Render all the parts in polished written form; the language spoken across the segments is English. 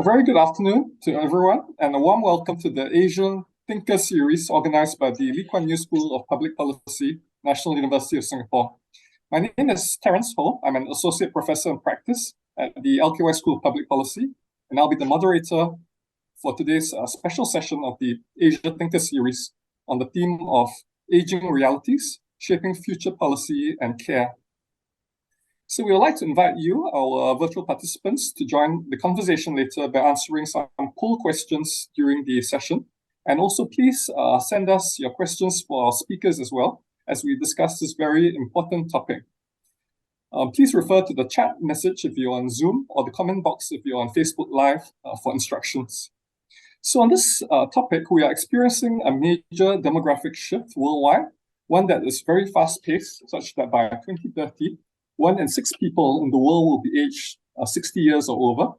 very good afternoon to everyone, and a warm welcome to the Asian Thinker series organized by the Kuan School of Public Policy, National University of Singapore. My name is Terence Ho. I'm an associate professor in practice at the LKY School of Public Policy, and I'll be the moderator for today's special session of the Asia Thinker series on the theme of aging realities, shaping future policy and care. So we would like to invite you, our virtual participants, to join the conversation later by answering some poll questions during the session. And also please send us your questions for our speakers as well, as we discuss this very important topic. Please refer to the chat message if you're on Zoom or the comment box if you're on Facebook Live for instructions. So on this topic, we are experiencing a major demographic shift worldwide, one that is very fast-paced, such that by 2030, 1 in 6 people in the world will be aged 60 years or over.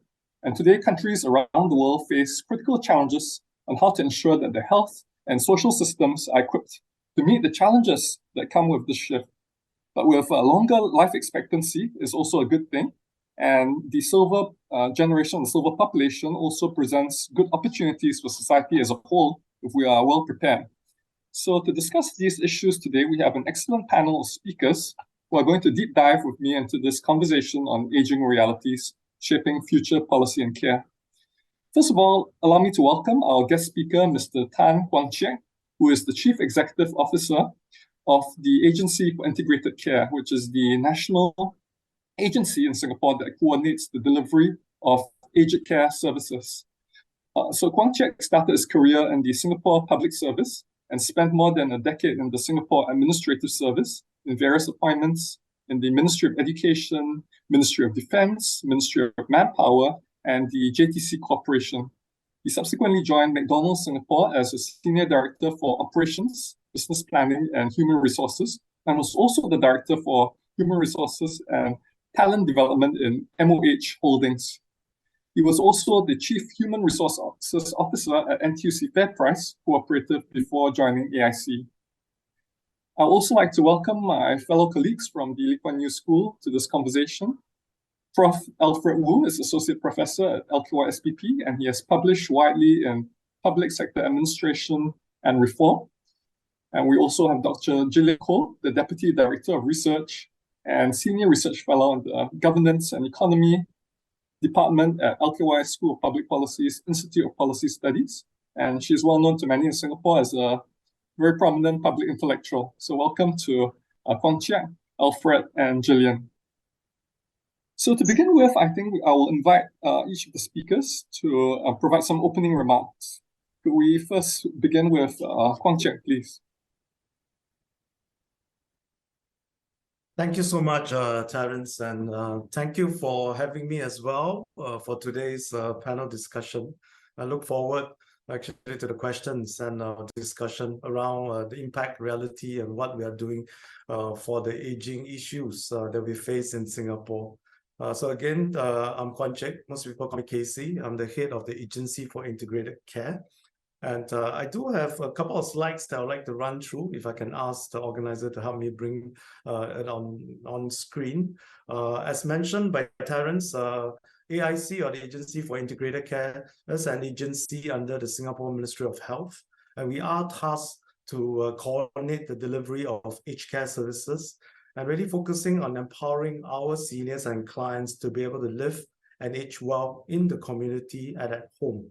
And today, countries around the world face critical challenges on how to ensure that the health and social systems are equipped to meet the challenges that come with this shift. But with a longer life expectancy is also a good thing. And the silver generation, the silver population also presents good opportunities for society as a whole if we are well prepared. So to discuss these issues today, we have an excellent panel of speakers who are going to deep dive with me into this conversation on aging realities, shaping future policy and care. First of all, allow me to welcome our guest speaker, Mr. Tan Kuan, who is the Chief Executive Officer of the Agency for Integrated Care, which is the national agency in Singapore that coordinates the delivery of aged care services. So Kuan started his career in the Singapore Public Service and spent more than a decade in the Singapore Administrative Service in various appointments in the Ministry of Education, Ministry of Defense, Ministry of Manpower, and the JTC Corporation. He subsequently joined McDonald's Singapore as a Senior Director for Operations, Business Planning, and Human Resources, and was also the Director for Human Resources and Talent Development in MOH Holdings. He was also the Chief Human Resources Officer at NTUC FairPrice Cooperative before joining AIC. I'd also like to welcome my fellow colleagues from the Lee Kuan Yew School to this conversation. Prof. Alfred Wu is Associate Professor at LKY SPP, and he has published widely in public sector administration and reform. And we also have Dr. Gillian Koh, the Deputy Director of Research and Senior Research Fellow in the Governance and Economy Department at LKY School of Public Policy's Institute of Policy Studies. And she is well known to many in Singapore as a very prominent public intellectual. So welcome to Kuan Chiang, Alfred, and Gillian. So to begin with, I think I will invite each of the speakers to provide some opening remarks. Could we first begin with Kuan Chiang, please? Thank you so much, Terence, and thank you for having me as well for today's panel discussion. I look forward actually to the questions and discussion around the impact reality and what we are doing for the aging issues that we face in Singapore. So again, I'm Kuan Chek. Most people call me KC. I'm the head of the Agency for Integrated Care. And I do have a couple of slides that I'd like to run through, if I can ask the organizer to help me bring it on screen. As mentioned by Terence, AIC, or the Agency for Integrated Care, is an agency under the Singapore Ministry of Health, and we are tasked to coordinate the delivery of aged care services and really focusing on empowering our seniors and clients to be able to live and age well in the community and at home.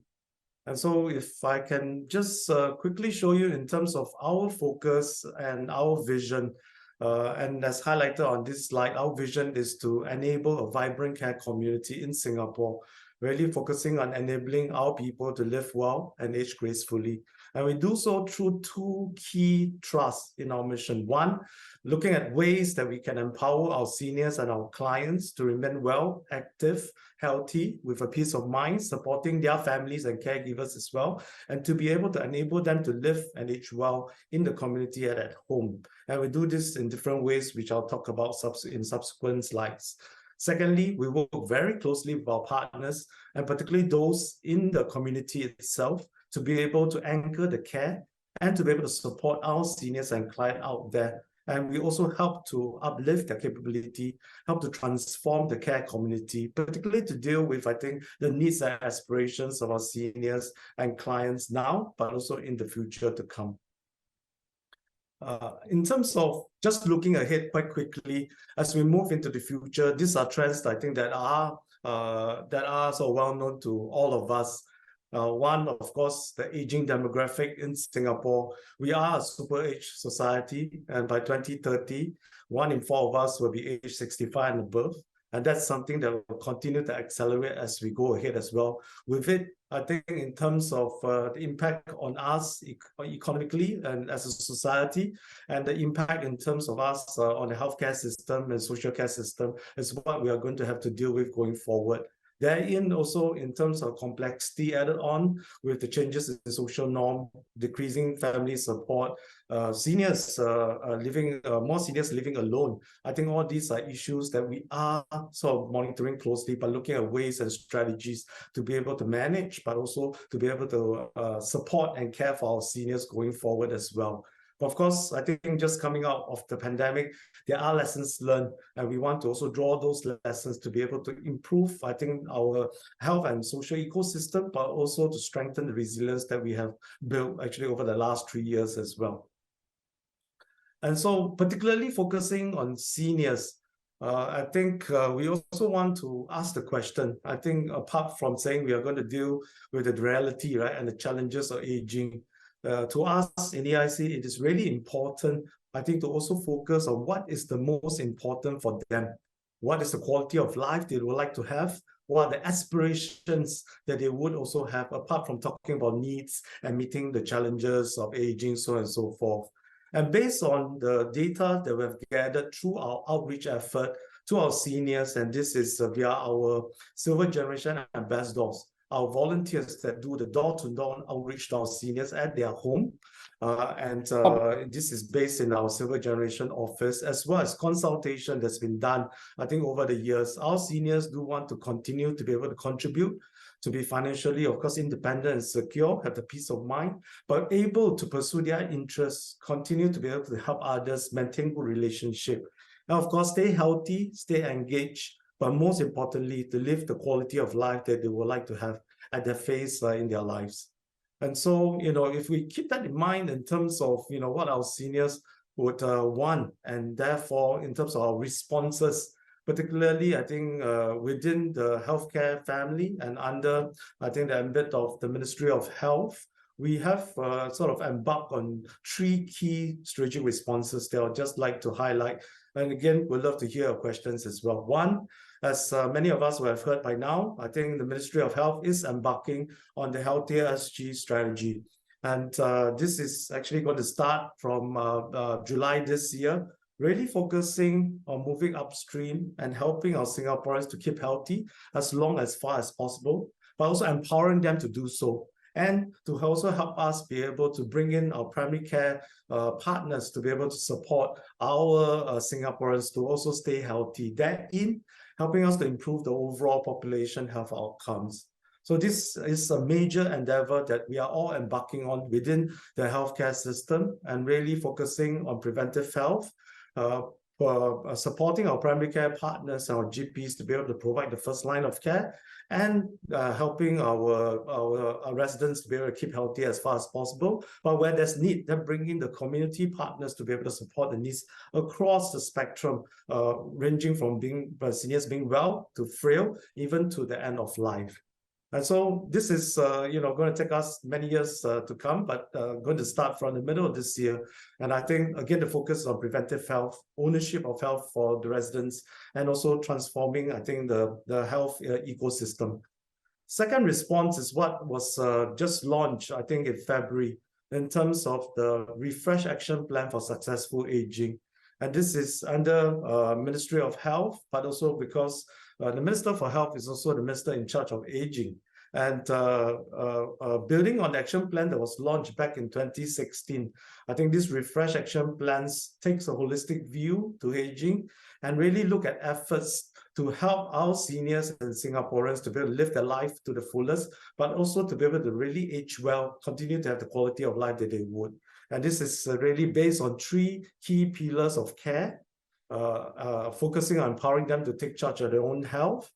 And so if I can just quickly show you in terms of our focus and our vision, and as highlighted on this slide, our vision is to enable a vibrant care community in Singapore, really focusing on enabling our people to live well and age gracefully. And we do so through 2 key thrusts in our mission. 1, looking at ways that we can empower our seniors and our clients to remain well, active, healthy, with a peace of mind, supporting their families and caregivers as well, and to be able to enable them to live and age well in the community and at home. And we do this in different ways, which I'll talk about in subsequent slides. Secondly, we work very closely with our partners, and particularly those in the community itself, to be able to anchor the care and to be able to support our seniors and clients out there And we also help to uplift their capability, help to transform the care community, particularly to deal with, I think, the needs and aspirations of our seniors and clients now, but also in the future to come. In terms of just looking ahead quite quickly, as we move into the future, these are trends I think that are so well known to all of us. One, of course, the aging demographic in Singapore. We are a super age society, and by 2030, 1 in 4 of us will be age 65 and above. And that's something that will continue to accelerate as we go ahead as well. With it, I think in terms of the impact on us economically and as a society, and the impact in terms of us on the healthcare system and social care system is what we are going to have to deal with going forward. Therein also in terms of complexity added on with the changes in the social norm, decreasing family support, seniors living, more seniors living alone. I think all these are issues that we are sort of monitoring closely, but looking at ways and strategies to be able to manage, but also to be able to support and care for our seniors going forward as well. Of course, I think just coming out of the pandemic, there are lessons learned, and we want to also draw those lessons to be able to improve, I think, our health and social ecosystem, but also to strengthen the resilience that we have built actually over the last 3 years as well. And so particularly focusing on seniors, I think we also want to ask the question, I think apart from saying we are going to deal with the reality, right, and the challenges of aging, to us in EIC, it is really important, I think, to also focus on what is the most important for them. What is the quality of life they would like to have? What are the aspirations that they would also have, apart from talking about needs and meeting the challenges of aging, so on and so forth. And based on the data that we've gathered through our outreach effort to our seniors, and this is via our Silver Generation Ambassadors, our volunteers that do the door-to-door outreach to our seniors at their home. This is based in our Silver Generation office, as well as consultation that's been done, I think, over the years. Our seniors do want to continue to be able to contribute, to be financially, of course, independent and secure, have the peace of mind, but able to pursue their interests, continue to be able to help others, maintain good relationship. And of course, stay healthy, stay engaged, but most importantly, to live the quality of life that they would like to have at their phase in their lives. And so, if we keep that in mind in terms of, what our seniors would want, and therefore in terms of our responses, particularly, I think, within the healthcare family and under, I think, the ambit of the Ministry of Health, we have sort of embarked on 3 key strategic responses that I'd just like to highlight. And again, we'd love to hear your questions as well. One, as many of us will have heard by now, I think the Ministry of Health is embarking on the Healthier SG strategy. And this is actually going to start from July this year, really focusing on moving upstream and helping our Singaporeans to keep healthy as long as far as possible, but also empowering them to do so. And to also help us be able to bring in our primary care partners to be able to support our Singaporeans to also stay healthy. That in helping us to improve the overall population health outcomes. So this is a major endeavor that we are all embarking on within the healthcare system, and really focusing on preventive health, supporting our primary care partners, our GPs, to be able to provide the first line of care, and helping our residents to be able to keep healthy as far as possible. But where there's need, then bringing the community partners to be able to support the needs across the spectrum, ranging from seniors being well to frail, even to the end of life. And so this is, going to take us many years to come, but going to start from the middle of this year. And I think, again, the focus on preventive health, ownership of health for the residents, and also transforming, I think, the health ecosystem. Second response is what was just launched, I think, in February, in terms of the Refresh Action Plan for Successful Aging. And this is under Ministry of Health, but also because the Minister for Health is also the Minister in charge of aging. And building on the action plan that was launched back in 2016, I think this Refresh Action Plans takes a holistic view to aging and really look at efforts to help our seniors and Singaporeans to be able to live their life to the fullest, but also to be able to really age well, continue to have the quality of life that they would. And this is really based on 3 key pillars of care, focusing on empowering them to take charge of their own health,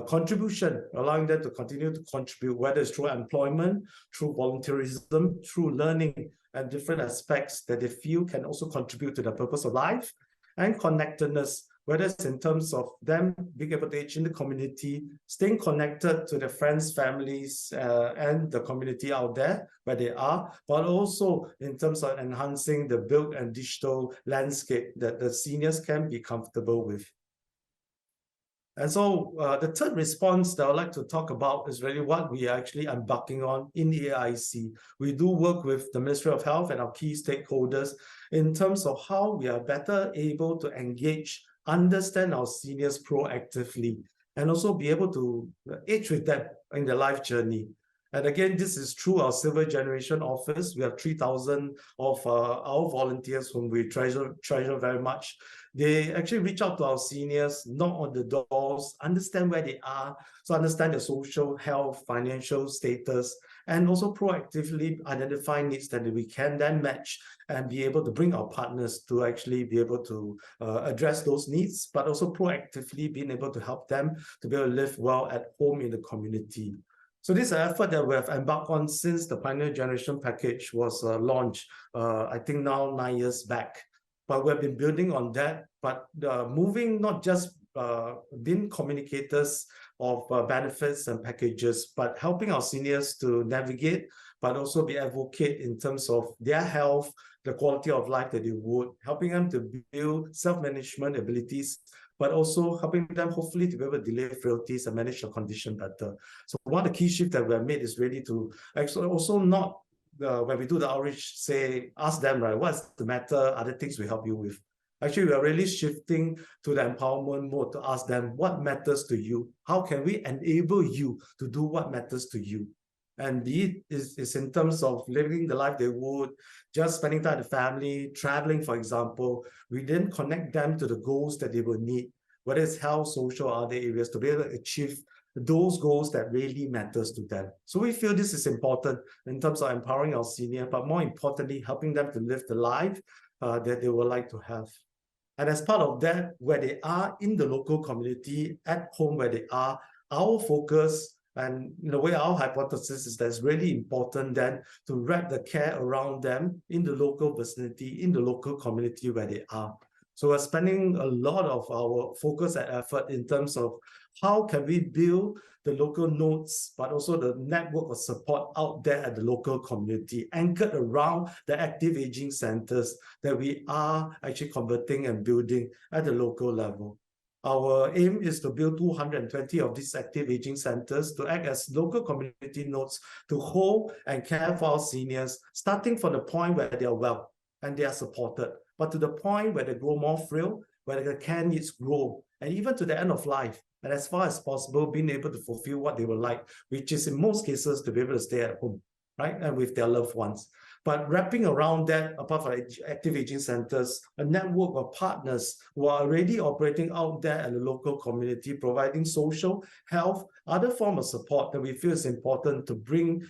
contribution, allowing them to continue to contribute, whether it's through employment, through volunteerism, through learning, and different aspects that they feel can also contribute to the purpose of life, and connectedness, whether it's in terms of them being able to age in the community, staying connected to their friends, families, and the community out there where they are, but also in terms of enhancing the built and digital landscape that the seniors can be comfortable with. And so the third response that I'd like to talk about is really what we are actually embarking on in the AIC. We do work with the Ministry of Health and our key stakeholders in terms of how we are better able to engage, understand our seniors proactively, and also be able to age with them in their life journey. And again, this is through our Silver Generation Office. We have 3,000 of our volunteers whom we treasure very much. They actually reach out to our seniors, knock on the doors, understand where they are, so understand their social, health, financial status, and also proactively identify needs that we can then match and be able to bring our partners to actually be able to address those needs, but also proactively being able to help them to be able to live well at home in the community. So this is an effort that we have embarked on since the Pioneer Generation Package was launched, I think now 9 years back. But we've been building on that, but moving not just being communicators of benefits and packages, but helping our seniors to navigate, but also be advocate in terms of their health, the quality of life that they would, helping them to build self-management abilities, but also helping them hopefully to be able to delay frailties and manage their condition better. So one of the key shifts that we have made is really to actually also not, when we do the outreach, say, ask them, right, what's the matter, other things we help you with. Actually, we are really shifting to the empowerment mode to ask them, what matters to you? How can we enable you to do what matters to you? And be it is in terms of living the life they would, just spending time with the family, traveling, for example. We then connect them to the goals that they will need, whether it's health, social, or other areas, to be able to achieve those goals that really matters to them. So we feel this is important in terms of empowering our senior, but more importantly, helping them to live the life that they would like to have. And as part of that, where they are in the local community, at home where they are, our focus and in a way our hypothesis is that it's really important then to wrap the care around them in the local vicinity, in the local community where they are. So we're spending a lot of our focus and effort in terms of how can we build the local nodes, but also the network of support out there at the local community, anchored around the active aging centers that we are actually converting and building at the local level. Our aim is to build 220 of these active aging centers to act as local community nodes to hold and care for our seniors, starting from the point where they are well and they are supported, but to the point where they grow more frail, where the care needs grow, and even to the end of life. And as far as possible, being able to fulfill what they would like, which is in most cases to be able to stay at home, right, and with their loved ones. But wrapping around that, apart from active aging centers, a network of partners who are already operating out there in the local community, providing social, health, other form of support that we feel is important to bring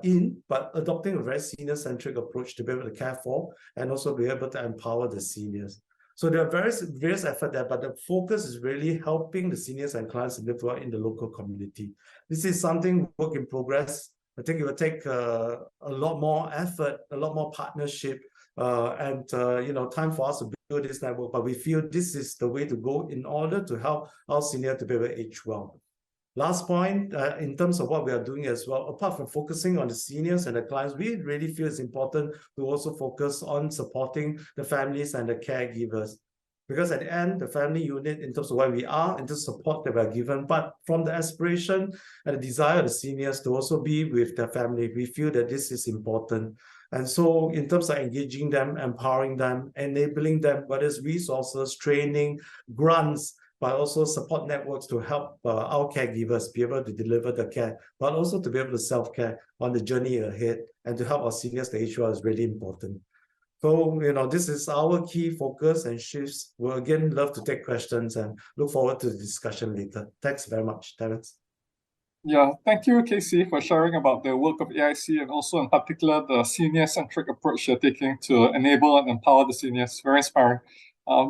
in, but adopting a very senior-centric approach to be able to care for and also be able to empower the seniors. So there are various efforts there, but the focus is really helping the seniors and clients to live well in the local community. This is something work in progress. I think it will take a lot more effort, a lot more partnership, and time for us to build this network. But we feel this is the way to go in order to help our senior to be able to age well. Last point, in terms of what we are doing as well, apart from focusing on the seniors and the clients, we really feel it's important to also focus on supporting the families and the caregivers. Because at the end, the family unit, in terms of where we are, in terms of support that we're given, but from the aspiration and the desire of the seniors to also be with their family, we feel that this is important. And so in terms of engaging them, empowering them, enabling them, whether it's resources, training, grants, but also support networks to help our caregivers be able to deliver the care, but also to be able to self-care on the journey ahead and to help our seniors to age well is really important. So, this is our key focus and shifts. We'll again love to take questions and look forward to the discussion later. Thanks very much, Terence. Yeah, thank you, Casey, for sharing about the work of AIC and also in particular the senior-centric approach you're taking to enable and empower the seniors. Very inspiring.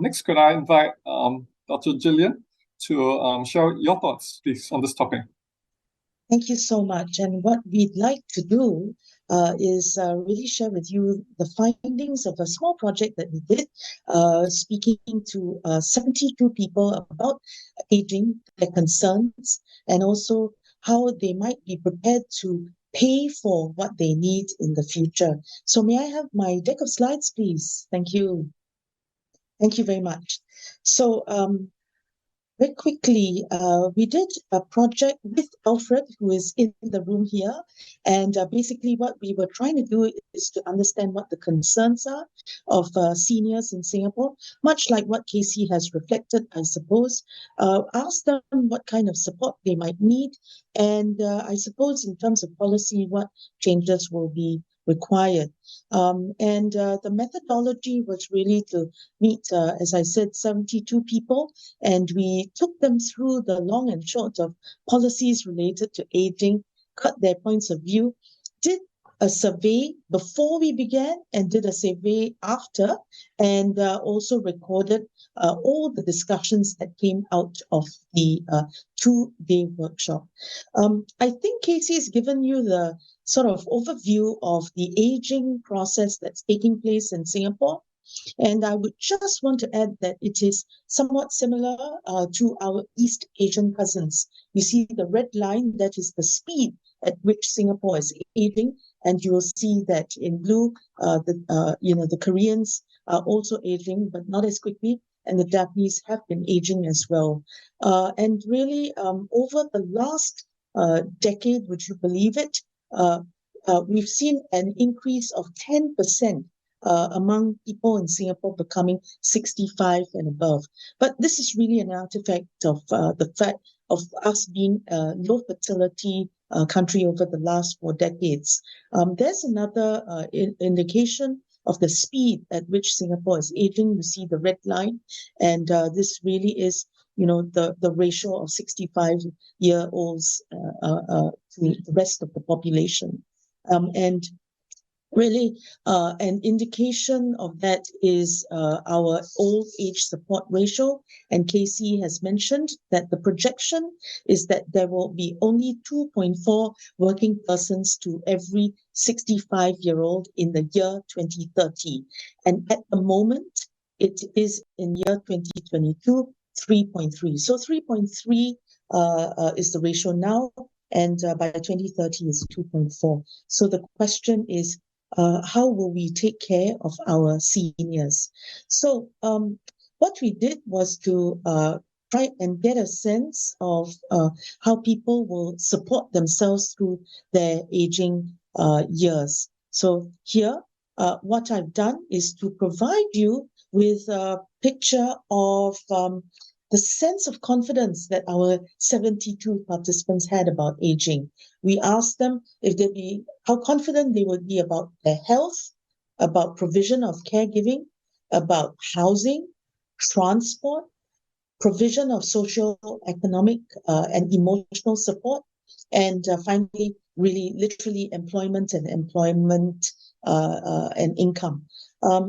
Next, could I invite Dr. Gillian to share your thoughts, please, on this topic? Thank you so much. And what we'd like to do is really share with you the findings of a small project that we did, speaking to 72 people about aging, their concerns, and also how they might be prepared to pay for what they need in the future. So may I have my deck of slides, please? Thank you. Thank you very much. So very quickly, we did a project with Alfred, who is in the room here. And basically what we were trying to do is to understand what the concerns are of seniors in Singapore, much like what Casey has reflected, I suppose. Ask them what kind of support they might need. And I suppose in terms of policy, what changes will be required. The methodology was really to meet, as I said, 72 people, and we took them through the long and short of policies related to aging, got their points of view, did a survey before we began and did a survey after, and also recorded all the discussions that came out of the 2-day workshop. I think Casey has given you the sort of overview of the aging process that's taking place in Singapore. And I would just want to add that it is somewhat similar to our East Asian cousins. You see the red line, that is the speed at which Singapore is aging. And you will see that in blue, the Koreans are also aging, but not as quickly. And the Japanese have been aging as well. And really, over the last decade, would you believe it, we've seen an increase of 10% among people in Singapore becoming 65 and above. But this is really an artifact of the fact of us being a low fertility country over the last 4 decades. There's another indication of the speed at which Singapore is aging. You see the red line, and this really is, the ratio of 65-year-olds to the rest of the population. And really, an indication of that is our old age support ratio. And Casey has mentioned that the projection is that there will be only 2.4 working persons to every 65-year-old in the year 2030. And at the moment, it is in year 2022, 3.3. So 3.3 is the ratio now, and by 2030 is 2.4. So the question is, how will we take care of our seniors? So what we did was to try and get a sense of how people will support themselves through their aging years. So here, what I've done is to provide you with a picture of the sense of confidence that our 72 participants had about aging. We asked them if they'd be, how confident they would be about their health, about provision of caregiving, about housing, transport, provision of social, economic, and emotional support, and finally, really, literally, employment and income.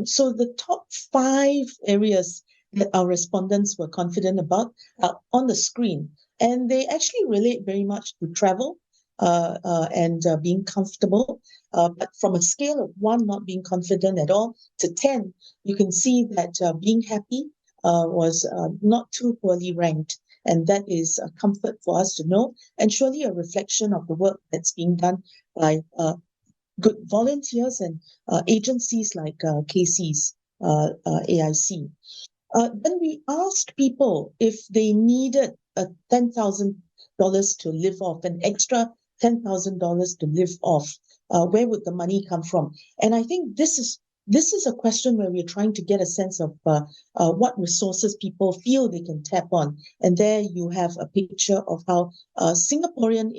So the top 5 areas that our respondents were confident about are on the screen, and they actually relate very much to travel and being comfortable. But from a scale of 1 not being confident at all to 10, you can see that being happy was not too poorly ranked. And that is a comfort for us to know, and surely a reflection of the work that's being done by good volunteers and agencies like Casey's AIC. Then we asked people if they needed $10,000 to live off, an extra $10,000 to live off. Where would the money come from? And I think this is a question where we're trying to get a sense of what resources people feel they can tap on. And there you have a picture of how Singaporean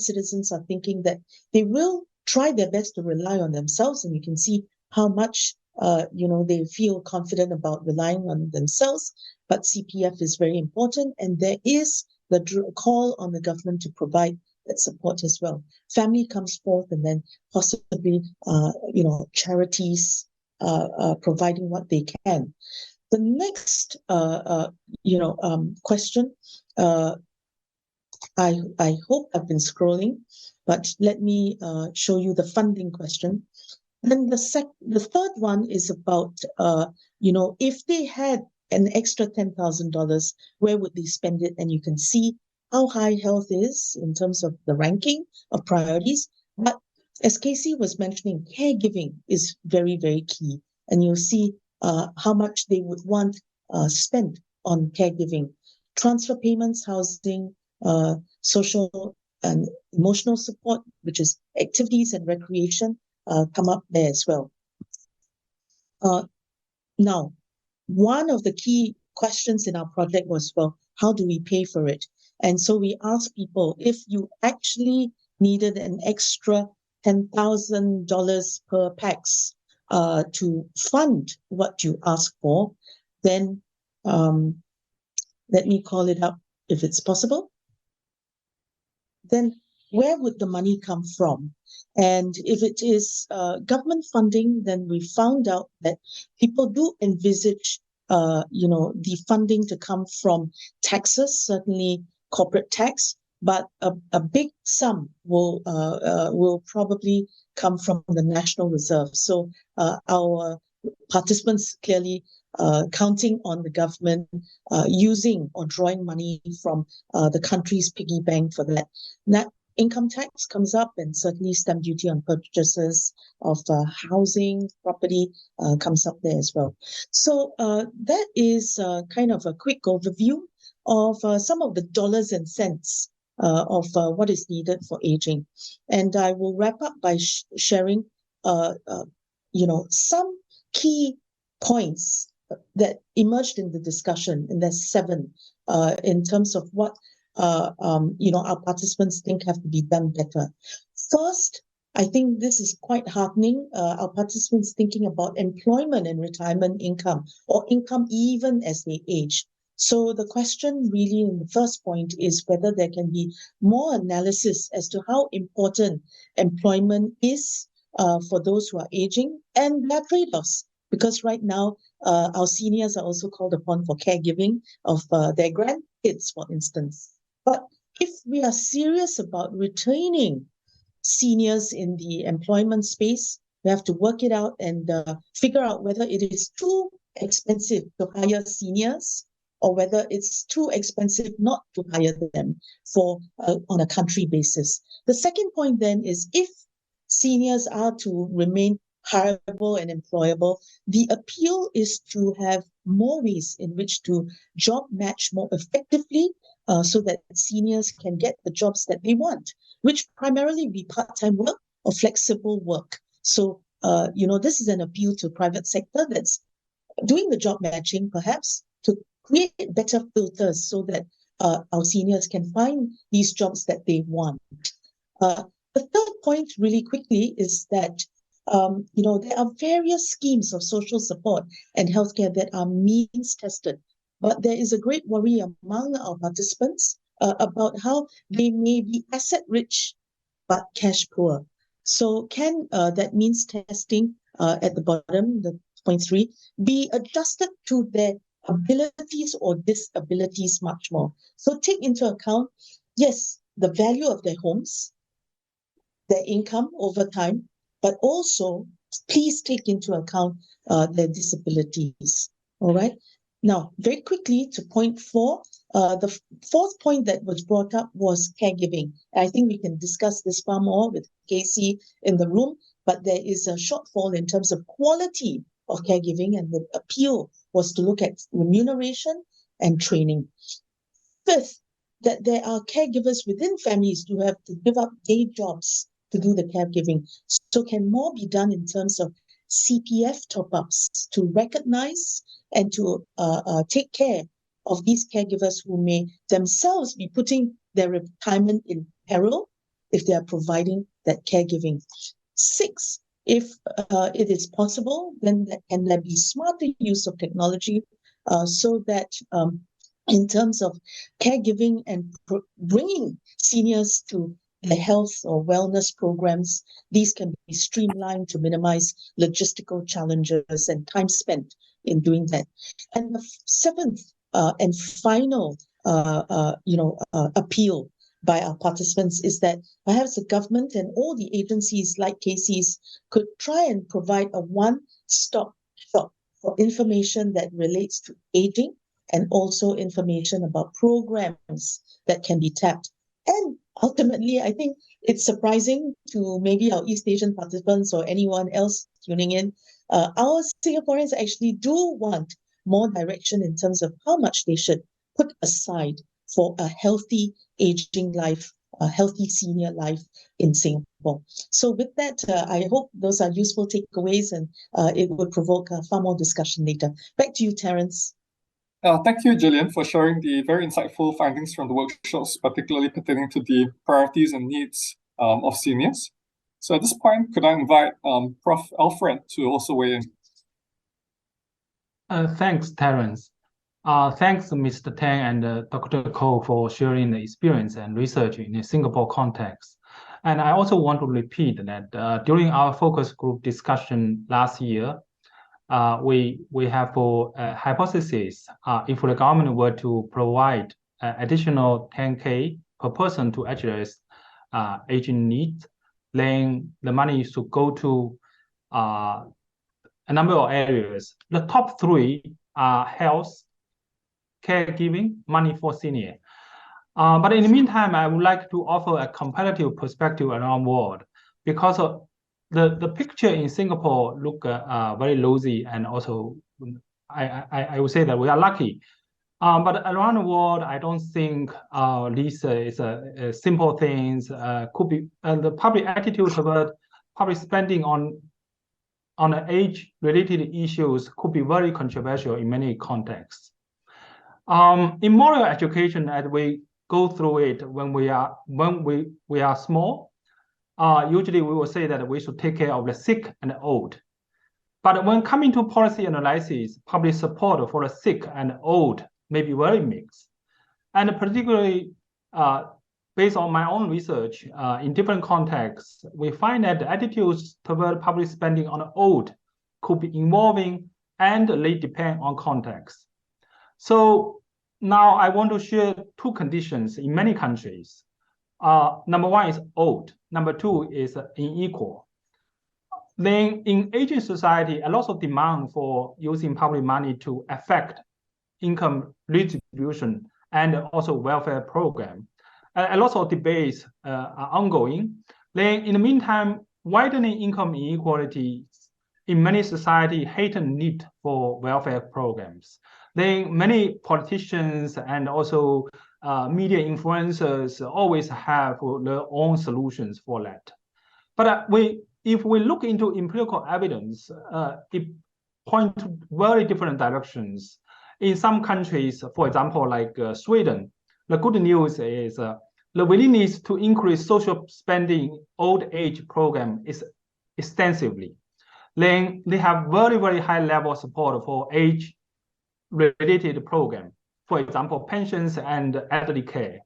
citizens are thinking that they will try their best to rely on themselves, and you can see how much they feel confident about relying on themselves, but CPF is very important, and there is the call on the government to provide that support as well. Family comes forth, and then possibly, charities providing what they can. The next, question, I hope I've been scrolling, but let me show you the funding question. Then the third one is about, if they had an extra $10,000, where would they spend it? And you can see how high health is in terms of the ranking of priorities. But as Casey was mentioning, caregiving is very, very key. And you'll see how much they would want spent on caregiving. Transfer payments, housing, social and emotional support, which is activities and recreation, come up there as well. Now, one of the key questions in our project was, well, how do we pay for it? And so we asked people, if you actually needed an extra $10,000 per pax to fund what you asked for, then let me call it up if it's possible. Then where would the money come from? And if it is government funding, then we found out that people do envisage, the funding to come from taxes, certainly corporate tax, but a big sum will probably come from the National Reserve. So our participants clearly counting on the government using or drawing money from the country's piggy bank for that. Net income tax comes up, and certainly stamp duty on purchases of housing, property comes up there as well. So that is kind of a quick overview of some of the dollars and cents of what is needed for aging. And I will wrap up by sharing, some key points that emerged in the discussion, and there's 7 in terms of what our participants think have to be done better. First, I think this is quite heartening. Our participants thinking about employment and retirement income, or income even as they age. So the question really in the first point is whether there can be more analysis as to how important employment is for those who are aging, and their trade-offs. Because right now, our seniors are also called upon for caregiving of their grandkids, for instance. But if we are serious about retaining seniors in the employment space, we have to work it out and figure out whether it is too expensive to hire seniors, or whether it's too expensive not to hire them for on a country basis. The second point then is, if seniors are to remain hireable and employable, the appeal is to have more ways in which to job match more effectively, so that seniors can get the jobs that they want, which primarily be part-time work or flexible work. So, this is an appeal to private sector that's doing the job matching, perhaps, to create better filters so that our seniors can find these jobs that they want. The third point, really quickly, is that there are various schemes of social support and healthcare that are means tested. But there is a great worry among our participants about how they may be asset rich but cash poor. So can that means testing at the bottom, the point 3, be adjusted to their abilities or disabilities much more? So take into account, yes, the value of their homes, their income over time, but also please take into account their disabilities. All right. Now, very quickly to point 4, the fourth point that was brought up was caregiving. I think we can discuss this far more with Casey in the room, but there is a shortfall in terms of quality of caregiving, and the appeal was to look at remuneration and training. Fifth, that there are caregivers within families who have to give up day jobs to do the caregiving. So can more be done in terms of CPF top-ups to recognize and to take care of these caregivers who may themselves be putting their retirement in peril if they are providing that caregiving. 6, if it is possible, then can there be smarter use of technology so that in terms of caregiving and bringing seniors to the health or wellness programs. These can be streamlined to minimize logistical challenges and time spent in doing that. And the seventh and final appeal by our participants is that perhaps the government and all the agencies like KCs could try and provide a one-stop shop for information that relates to aging and also information about programs that can be tapped. And ultimately, I think it's surprising to maybe our East Asian participants or anyone else tuning in. Our Singaporeans actually do want more direction in terms of how much they should put aside for a healthy aging life, a healthy senior life in Singapore. So with that, I hope those are useful takeaways and it will provoke far more discussion later. Back to you, Terence. Thank you, Gillian, for sharing the very insightful findings from the workshops, particularly pertaining to the priorities and needs of seniors. So at this point, could I invite Prof. Alfred to also weigh in? Thanks, Terence. Thanks, Mr. Tang and Dr. Koh for sharing the experience and research in a Singapore context. And I also want to repeat that during our focus group discussion last year, we have a hypothesis. If the government were to provide additional 10K per person to address aging needs, then the money should go to a number of areas. The top three are health, caregiving, money for senior. But in the meantime, I would like to offer a comparative perspective around the world, because the picture in Singapore look very rosy, and also I would say that we are lucky. But around the world, I don't think these is simple things. Could be the public attitude toward public spending on age-related issues could be very controversial in many contexts. In moral education, as we go through it when we are small, usually we will say that we should take care of the sick and the old. But when coming to policy analysis, public support for the sick and old may be very mixed. And particularly based on my own research in different contexts, we find that the attitudes toward public spending on the old could be evolving, and they depend on context. So now I want to share two conditions in many countries. Number one is old. Number two is unequal. Then in aging society, a lot of demand for using public money to affect income redistribution and also welfare program. A lot of debates are ongoing. Then in the meantime, widening income inequality in many societies heighten need for welfare programs. Then many politicians and also media influencers always have their own solutions for that. But if we look into empirical evidence, it points to very different directions. In some countries, for example, like Sweden, the good news is the willingness to increase social spending old age program is extensively. Then they have very, very high level of support for age-related program, for example, pensions and elderly care.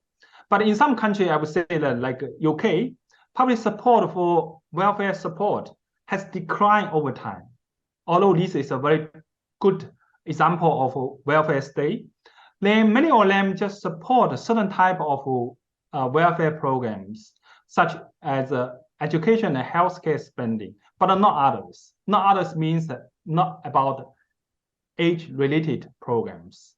But in some countries, I would say that like UK, public support for welfare support has declined over time. Although this is a very good example of a welfare state, then many of them just support a certain type of welfare programs, such as education and healthcare spending, but not others. Not others means that not about age-related programs.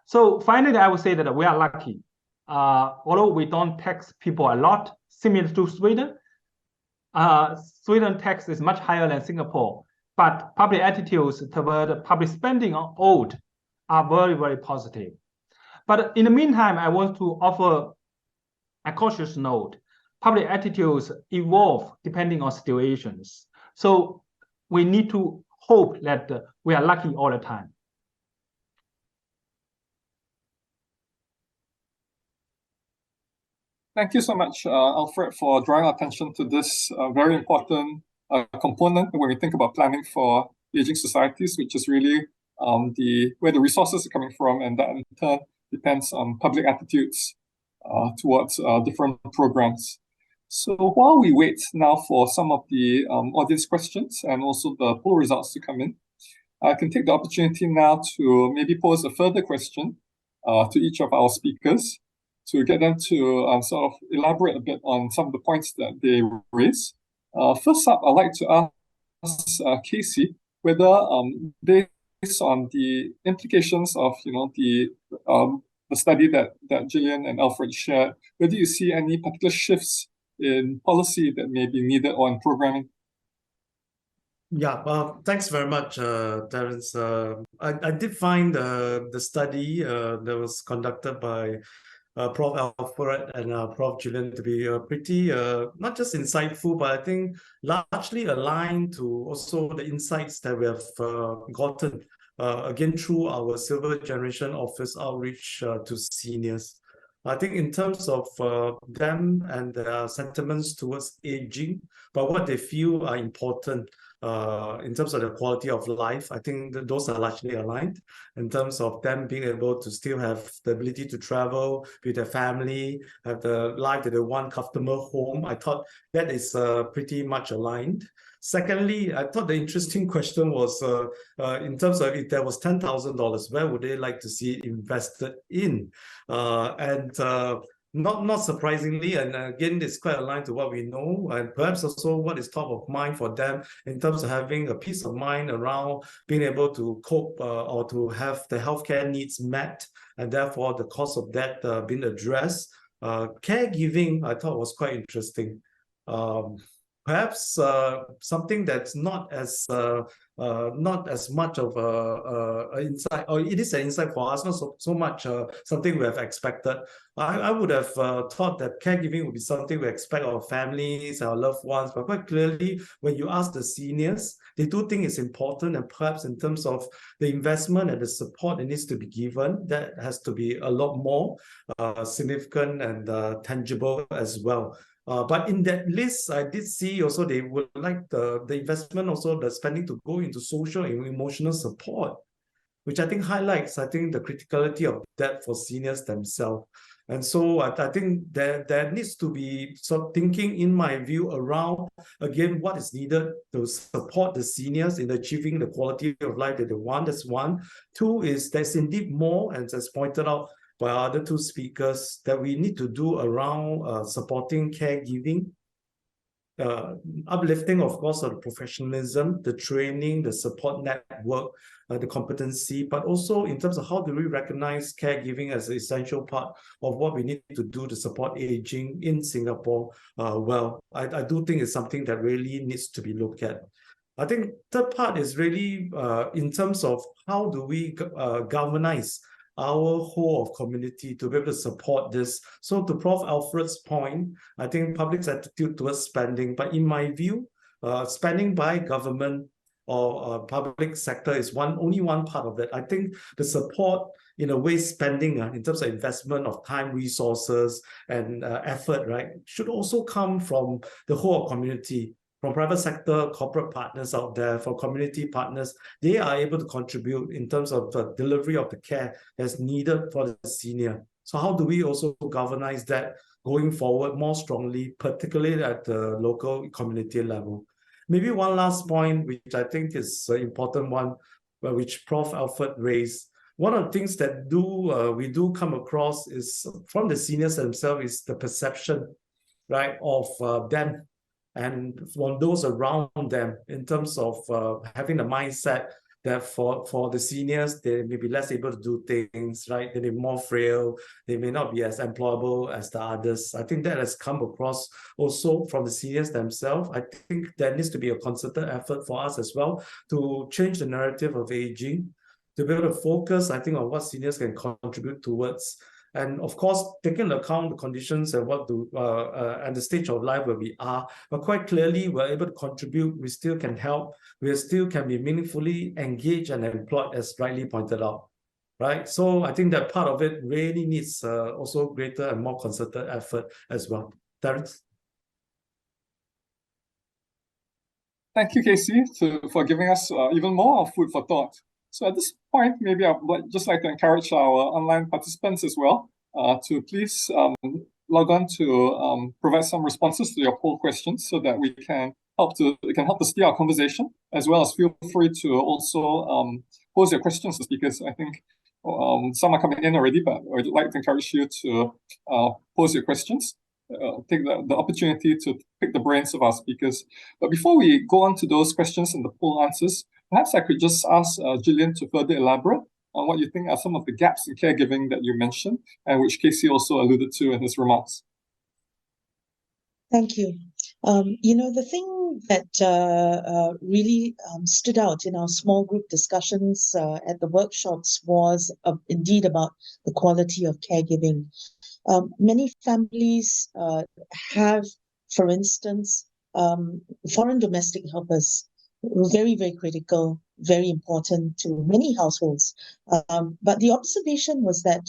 So finally, I would say that we are lucky. Although we don't tax people a lot, similar to Sweden, Sweden tax is much higher than Singapore, but public attitudes toward public spending on old are very, very positive. But in the meantime, I want to offer a cautious note. Public attitudes evolve depending on situations. So we need to hope that we are lucky all the time. Thank you so much, Alfred, for drawing our attention to this very important component when we think about planning for aging societies, which is really where the resources are coming from, and that in turn depends on public attitudes towards different programs. So while we wait now for some of the audience questions and also the poll results to come in, I can take the opportunity now to maybe pose a further question to each of our speakers to get them to sort of elaborate a bit on some of the points that they raise. First up, I'd like to ask Casey whether, based on the implications of the study that Gillian and Alfred shared, whether you see any particular shifts in policy that may be needed or in programming. Yeah, thanks very much, Terence. I did find the study that was conducted by Prof. Alfred and Prof. Gillian to be pretty, not just insightful, but I think largely aligned to also the insights that we have gotten, again, through our Silver Generation Office outreach to seniors. I think in terms of them and their sentiments towards aging, but what they feel are important in terms of the quality of life, I think that those are largely aligned in terms of them being able to still have the ability to travel with their family, have the life that they want, comfortable home. I thought that is pretty much aligned. Secondly, I thought the interesting question was in terms of if there was $10,000, where would they like to see it invested in? Not surprisingly, and again, it's quite aligned to what we know, and perhaps also what is top of mind for them in terms of having a peace of mind around being able to cope or to have the healthcare needs met, and therefore the cost of that being addressed. Caregiving, I thought, was quite interesting. Perhaps something that's not as much of a insight, or it is an insight for us, not so much something we have expected. I would have thought that caregiving would be something we expect our families, our loved ones, but quite clearly, when you ask the seniors, they do think it's important, and perhaps in terms of the investment and the support that needs to be given, that has to be a lot more significant and tangible as well. But in that list, I did see also they would like the investment, also the spending to go into social and emotional support, which I think highlights, the criticality of that for seniors themselves. And so I think there needs to be some thinking, in my view, around, again, what is needed to support the seniors in achieving the quality of life that they want. That's one. Two is there's indeed more, and as pointed out by other two speakers, that we need to do around supporting caregiving, uplifting, of course, of the professionalism, the training, the support network, the competency, but also in terms of how do we recognize caregiving as an essential part of what we need to do to support aging in Singapore. Well, I do think it's something that really needs to be looked at. I think third part is really in terms of how do we galvanize our whole of community to be able to support this. So to Prof. Alfred's point, I think public's attitude towards spending, but in my view, spending by government or public sector is only one part of it. I think the support, in a way, spending in terms of investment of time, resources, and effort, right, should also come from the whole community, from private sector, corporate partners out there, for community partners. They are able to contribute in terms of the delivery of the care that's needed for the senior. So how do we also galvanize that going forward more strongly, particularly at the local community level? Maybe one last point, which I think is an important one, which Prof. Alfred raised. One of the things that we do come across is from the seniors themselves is the perception, right, of them and from those around them in terms of having the mindset that for the seniors, they may be less able to do things, right? They may be more frail. They may not be as employable as the others. I think that has come across also from the seniors themselves. I think there needs to be a concerted effort for us as well to change the narrative of aging, to be able to focus, I think, on what seniors can contribute towards. And of course, taking into account the conditions and and the stage of life where we are, but quite clearly we're able to contribute, we still can help, we still can be meaningfully engaged and employed, as rightly pointed out, right? So I think that part of it really needs also greater and more concerted effort as well. Terence? Thank you, Casey, for giving us even more food for thought So at this point, maybe I would just like to encourage our online participants as well to please log on to provide some responses to your poll questions so that we can help to steer our conversation, as well as feel free to also pose your questions to speakers. I think some are coming in already, but I'd like to encourage you to pose your questions. Take the opportunity to pick the brains of our speakers. But before we go on to those questions and the poll answers, perhaps I could just ask Gillian to further elaborate on what you think are some of the gaps in caregiving that you mentioned, and which Casey also alluded to in his remarks. Thank you. The thing that really stood out in our small group discussions at the workshops was indeed about the quality of caregiving. Many families have, for instance, foreign domestic helpers, very, very critical, very important to many households. But the observation was that,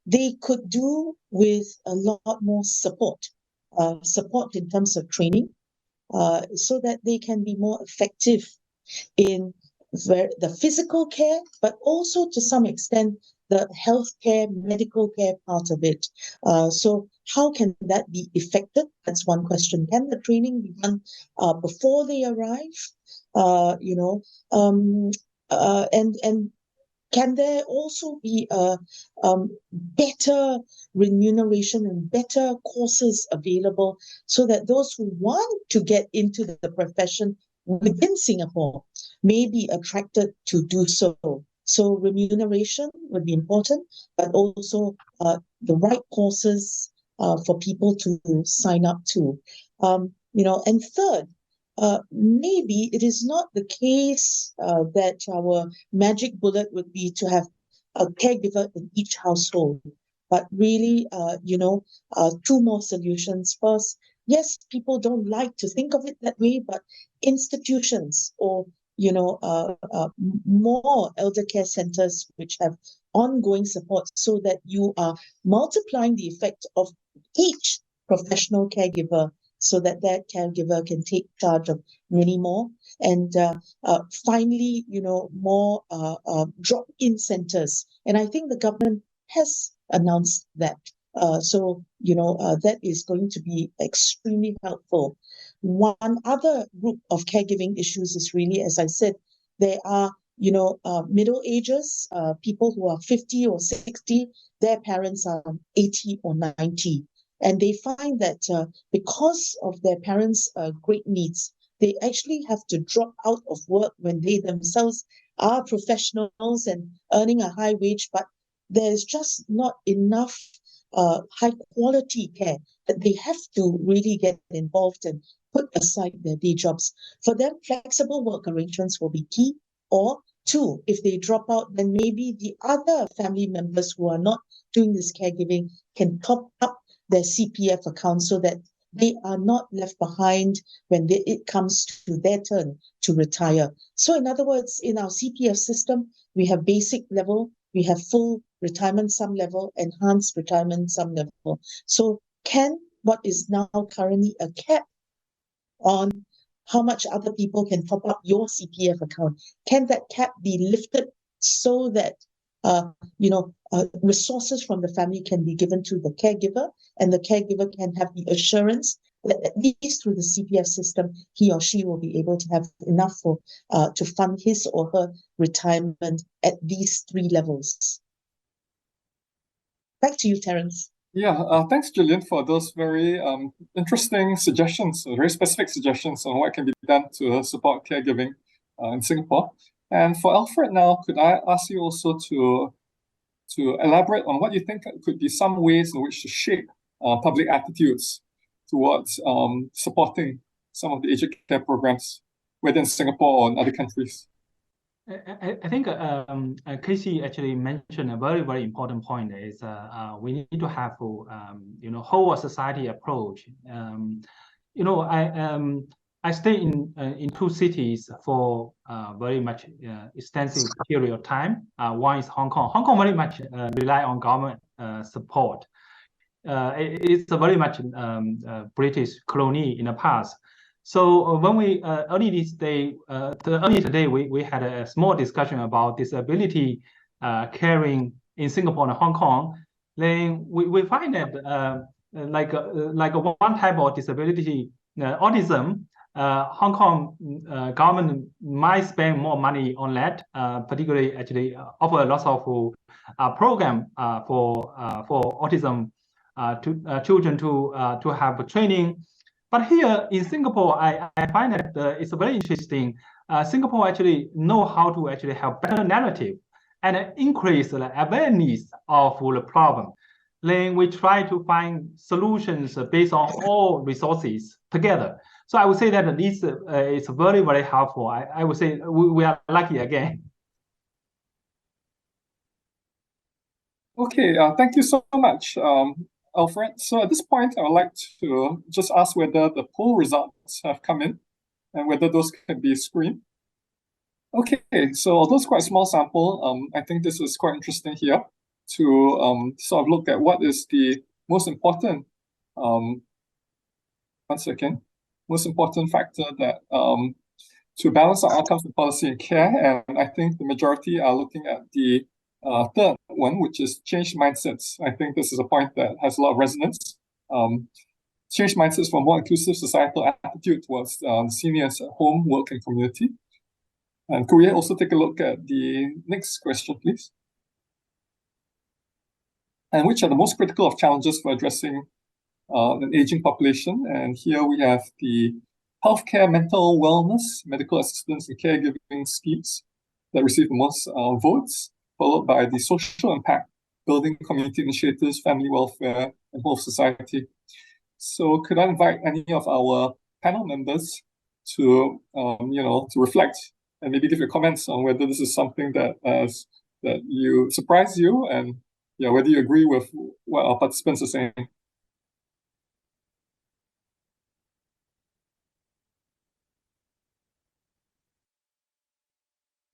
they could do with a lot more support in terms of training, so that they can be more effective in the physical care, but also to some extent the healthcare, medical care part of it. So how can that be effective? That's one question. Can the training be done before they arrive? And can there also be better remuneration and better courses available so that those who want to get into the profession within Singapore may be attracted to do so? So remuneration would be important, but also the right courses for people to sign up to. And third, maybe it is not the case that our magic bullet would be to have a caregiver in each household, but really, two more solutions. First, yes, people don't like to think of it that way, but institutions or more elder care centers which have ongoing support so that you are multiplying the effect of each professional caregiver so that caregiver can take charge of many more. And finally, more drop-in centers. And I think the government has announced that. So that is going to be extremely helpful. One other group of caregiving issues is really, as I said, there are, middle ages, people who are 50 or 60, their parents are 80 or 90. And they find that because of their parents' great needs, they actually have to drop out of work when they themselves are professionals and earning a high wage, but there's just not enough high quality care that they have to really get involved and put aside their day jobs. For them, flexible work arrangements will be key. Or two, if they drop out, then maybe the other family members who are not doing this caregiving can top up their CPF account so that they are not left behind when it comes to their turn to retire. So in other words, in our CPF system, we have basic level, we have full retirement sum level, enhanced retirement sum level. So can what is now currently a cap on how much other people can top up your CPF account, can that cap be lifted so that resources from the family can be given to the caregiver, and the caregiver can have the assurance that at least through the CPF system, he or she will be able to have enough to fund his or her retirement at these three levels. Back to you, Terence. Yeah, thanks, Gillian, for those very interesting suggestions, very specific suggestions on what can be done to support caregiving in Singapore. And for Alfred now, could I ask you also to elaborate on what you think could be some ways in which to shape public attitudes towards supporting some of the aged care programs, whether in Singapore or in other countries? I think Casey actually mentioned a very, very important point is we need to have whole society approach. I stay in two cities for very much extensive period of time. One is Hong Kong. Hong Kong very much rely on government support. It's a very much British colony in the past. So when we earlier today, we had a small discussion about disability caring in Singapore and Hong Kong. Then we find that like one type of disability, autism, Hong Kong government might spend more money on that, particularly actually offer a lot of program for autism to children to have training. But here in Singapore, I find that it's very interesting. Singapore actually know how to actually have better narrative and increase the awareness of the problem. Then we try to find solutions based on all resources together. So I would say that this is very, very helpful. I would say we are lucky again. Okay, thank you so much, Alfred. So at this point, I would like to just ask whether the poll results have come in and whether those can be screened. Okay, so although it's quite a small sample, I think this is quite interesting here to sort of look at what is the most important, most important factor that to balance our outcomes with policy and care. And I think the majority are looking at the third one, which is change mindsets. I think this is a point that has a lot of resonance. Change mindsets for more inclusive societal attitude towards seniors at home, work, and community. And could we also take a look at the next question, please? And which are the most critical of challenges for addressing an aging population? And here we have the healthcare, mental wellness, medical assistance, and caregiving schemes that receive the most votes, followed by the social impact, building community initiatives, family welfare, and whole society. So could I invite any of our panel members to, to reflect and maybe give your comments on whether this is something that you surprised you, and whether you agree with what our participants are saying.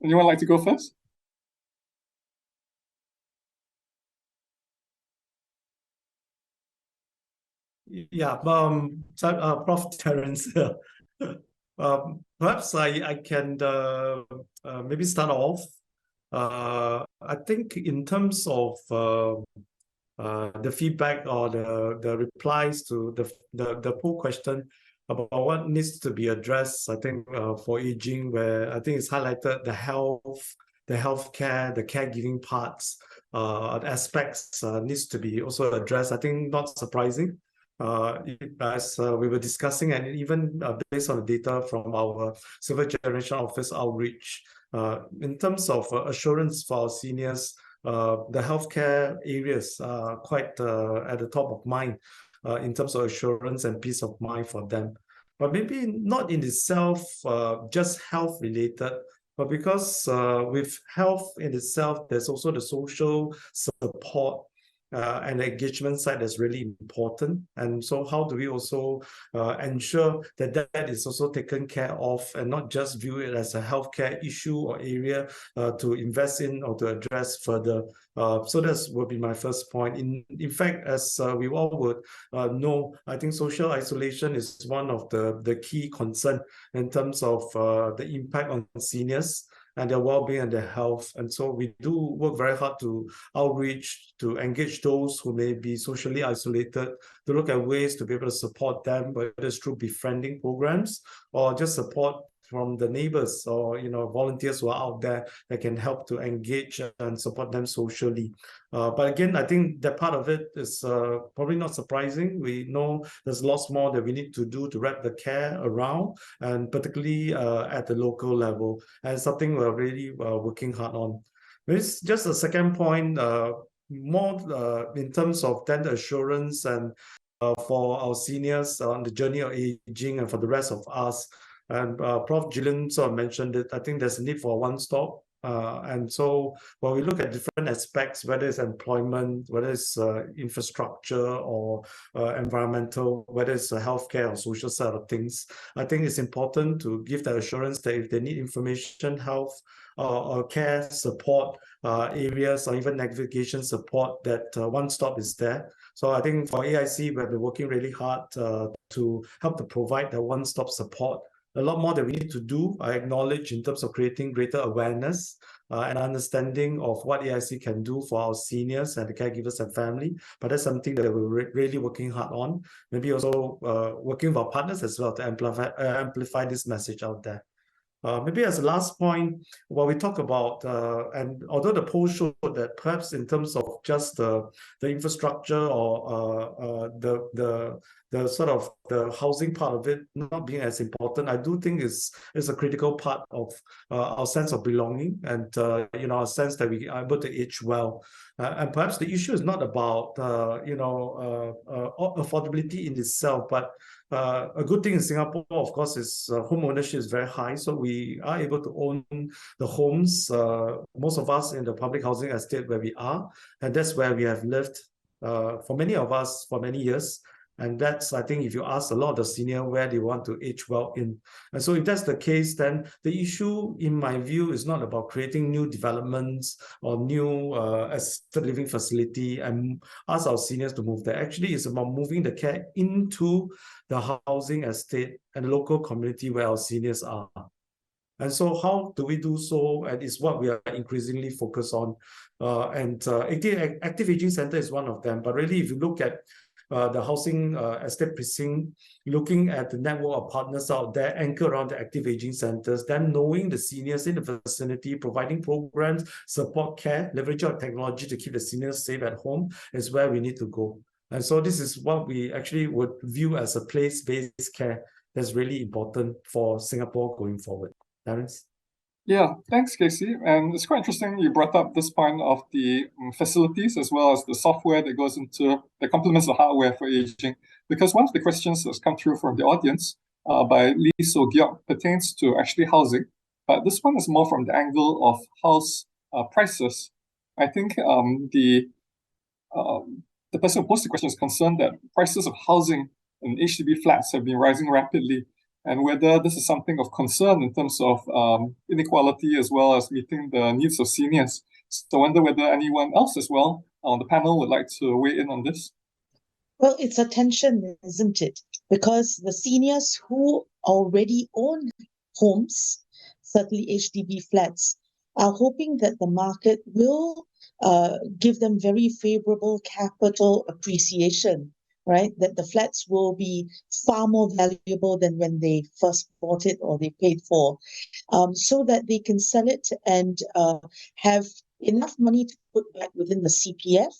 Anyone like to go first? Yeah, Prof. Terence. Perhaps I can maybe start off. I think in terms of the feedback or the replies to the poll question about what needs to be addressed, I think for aging, where I think it's highlighted the health, the healthcare, the caregiving parts, aspects needs to be also addressed. I think not surprising. As we were discussing, and even based on the data from our Silver Generation Office outreach, in terms of assurance for our seniors, the healthcare areas are quite at the top of mind in terms of assurance and peace of mind for them. But maybe not in itself just health related, but because with health in itself, there's also the social support and the engagement side that's really important. And so how do we also ensure that that is also taken care of and not just view it as a healthcare issue or area to invest in or to address further? So that would be my first point. In fact, as we all would know, I think social isolation is one of the key concern in terms of the impact on seniors and their well-being and their health. And so we do work very hard to outreach, to engage those who may be socially isolated, to look at ways to be able to support them, whether it's through befriending programs or just support from the neighbors or volunteers who are out there that can help to engage and support them socially. But again, I think that part of it is probably not surprising. We know there's lots more that we need to do to wrap the care around, and particularly at the local level, and something we're really working hard on. Maybe just a second point, more in terms of then the assurance and for our seniors on the journey of aging and for the rest of us. And Prof. Gillian sort of mentioned it. I think there's a need for a one-stop And so when we look at different aspects, whether it's employment, whether it's infrastructure or environmental, whether it's healthcare or social side of things, I think it's important to give the assurance that if they need information, health, or care support areas, or even navigation support, that One Stop is there. So I think for AIC, we've been working really hard to help to provide the one-stop support. A lot more that we need to do, I acknowledge, in terms of creating greater awareness and understanding of what AIC can do for our seniors and the caregivers and family. But that's something that we're really working hard on. Maybe also working with our partners as well to amplify this message out there. Maybe as a last point, while we talk about, and although the poll showed that perhaps in terms of just the infrastructure or the sort of the housing part of it not being as important, I do think is a critical part of our sense of belonging and our sense that we are able to age well. And perhaps the issue is not about affordability in itself, but a good thing in Singapore, of course, is home ownership is very high. So we are able to own the homes, most of us in the public housing estate where we are. And that's where we have lived for many of us for many years. And that's, I think, if you ask a lot of the senior where they want to age well in. And so if that's the case, then the issue, in my view, is not about creating new developments or new assisted living facility and ask our seniors to move there. Actually, it's about moving the care into the housing estate and the local community where our seniors are. And so how do we do so? And it's what we are increasingly focused on. Active Aging Center is one of them. But really, if you look at the housing estate precinct, looking at the network of partners out there anchored around the active aging centers, then knowing the seniors in the vicinity, providing programs, support care, leveraging our technology to keep the seniors safe at home is where we need to go. And so this is what we actually would view as a place-based care that's really important for Singapore going forward. Terence? Yeah, thanks, Casey. And it's quite interesting you brought up this point of the facilities as well as the software that goes into that complements the hardware for aging. Because one of the questions that's come through from the audience by Lee So-gyok pertains to actually housing. But this one is more from the angle of house prices. I think the person who posed the question is concerned that prices of housing in HDB flats have been rising rapidly, and whether this is something of concern in terms of inequality as well as meeting the needs of seniors. So I wonder whether anyone else as well on the panel would like to weigh in on this. Well, it's a tension, isn't it? Because the seniors who already own homes, certainly HDB flats, are hoping that the market will give them very favorable capital appreciation, right? That the flats will be far more valuable than when they first bought it or they paid for, so that they can sell it and have enough money to put back within the CPF,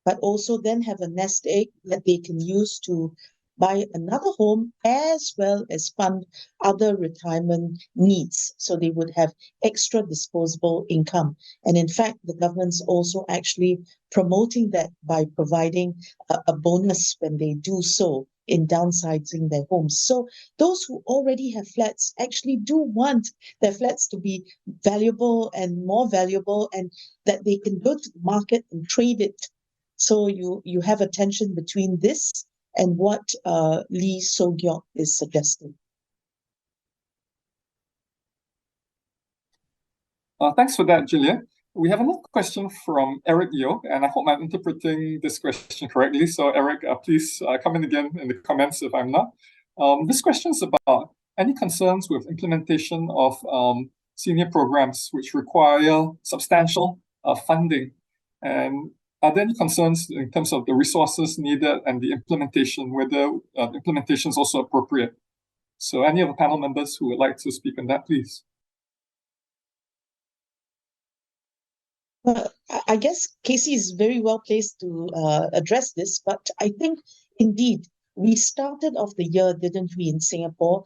but also then have a nest egg that they can use to buy another home as well as fund other retirement needs. So they would have extra disposable income. And in fact, the government's also actually promoting that by providing a bonus when they do so in downsizing their homes. So those who already have flats actually do want their flats to be valuable and more valuable, and that they can go to the market and trade it. So you have a tension between this and what Lee So-gyok is suggesting. Thanks for that, Gillian. We have another question from Eric Yeo, and I hope I'm interpreting this question correctly. So Eric, please come in again in the comments if I'm not. This question is about any concerns with implementation of senior programs which require substantial funding, and are there any concerns in terms of the resources needed and the implementation, whether implementation is also appropriate? So any of the panel members who would like to speak on that, please. Well, I guess Casey is very well placed to address this, but I think indeed we started off the year, didn't we, in Singapore,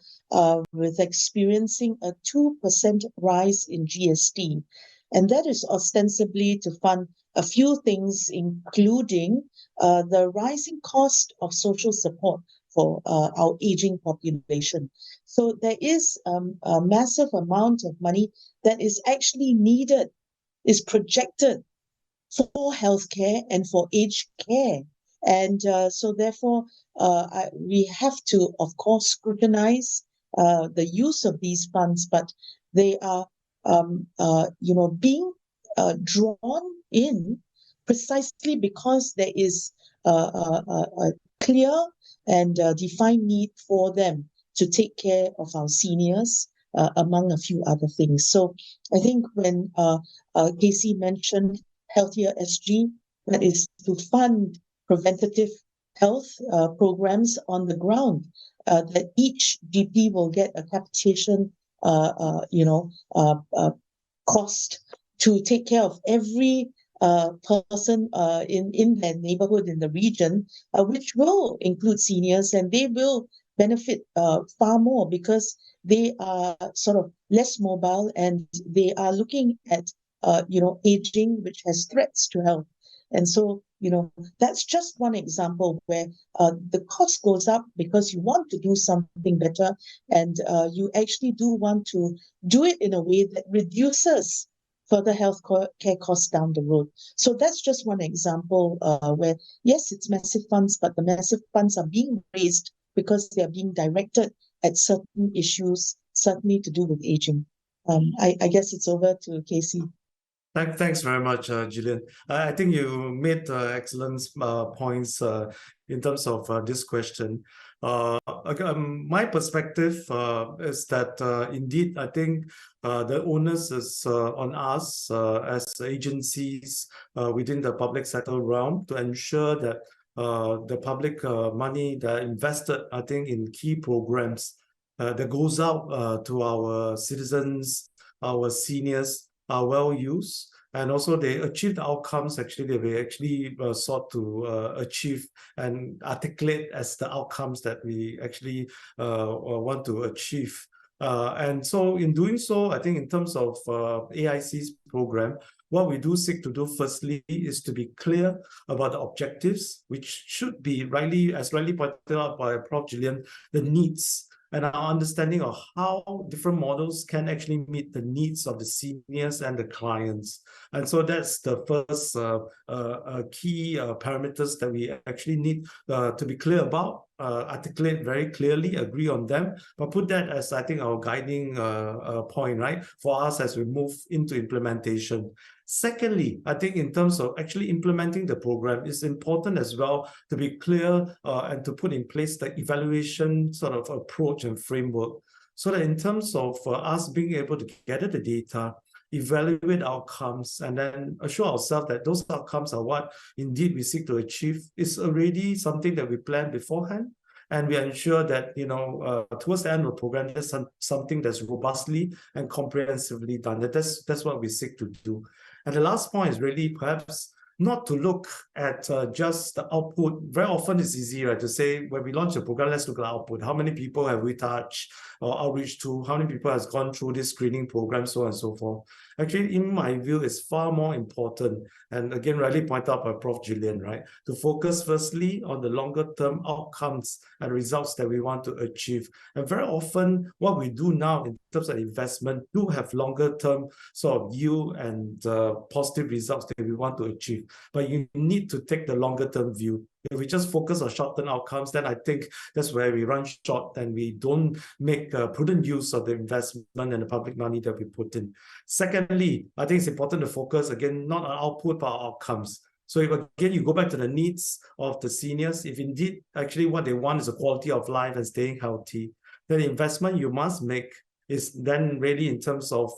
with experiencing a 2% rise in GST. And that is ostensibly to fund a few things, including the rising cost of social support for our aging population. So there is a massive amount of money that is actually needed, is projected for healthcare and for aged care. And so therefore, we have to, of course, scrutinize the use of these funds, but they are, being drawn in precisely because there is a clear and defined need for them to take care of our seniors, among a few other things. So I think when Casey mentioned Healthier SG, that is to fund preventative health programs on the ground, that each GP will get a capitation, cost to take care of every person in their neighborhood, in the region, which will include seniors, and they will benefit far more because they are sort of less mobile and they are looking at aging, which has threats to health. And so, that's just one example where the cost goes up because you want to do something better, and you actually do want to do it in a way that reduces further health care costs down the road. So that's just one example where, yes, it's massive funds, but the massive funds are being raised because they are being directed at certain issues, certainly to do with aging. I guess it's over to Casey. Thanks very much, Gillian. I think you made excellent points in terms of this question. My perspective is that indeed, I think the onus is on us as agencies within the public sector realm to ensure that the public money that invested, I think, in key programs that goes out to our citizens, our seniors, are well used, and also they achieve the outcomes actually that we actually sought to achieve and articulate as the outcomes that we actually want to achieve. And so in doing so, I think in terms of AIC's program, what we do seek to do firstly is to be clear about the objectives, which should be rightly pointed out by Prof. Gillian, the needs and our understanding of how different models can actually meet the needs of the seniors and the clients. And so that's the first key parameters that we actually need to be clear about, articulate very clearly, agree on them, but put that as, I think, our guiding point, right, for us as we move into implementation. Secondly, I think in terms of actually implementing the program, it's important as well to be clear and to put in place the evaluation sort of approach and framework, so that in terms of us being able to gather the data, evaluate outcomes, and then assure ourselves that those outcomes are what indeed we seek to achieve is already something that we plan beforehand. And we ensure that, towards the end of the program, there's something that's robustly and comprehensively done. That's what we seek to do. And the last point is really perhaps not to look at just the output. Very often it's easy, right, to say when we launch a program, let's look at output. How many people have we touched or outreach to? How many people has gone through this screening program, so on and so forth. Actually, in my view, it's far more important, and again, rightly pointed out by Prof. Gillian, right, to focus firstly on the longer term outcomes and results that we want to achieve. And very often, what we do now in terms of investment do have longer term sort of yield and positive results that we want to achieve. But you need to take the longer term view. If we just focus on short-term outcomes, then I think that's where we run short and we don't make prudent use of the investment and the public money that we put in. Secondly, I think it's important to focus, again, not on output, but on outcomes. So if, again, you go back to the needs of the seniors, if indeed actually what they want is a quality of life and staying healthy, then the investment you must make is then really in terms of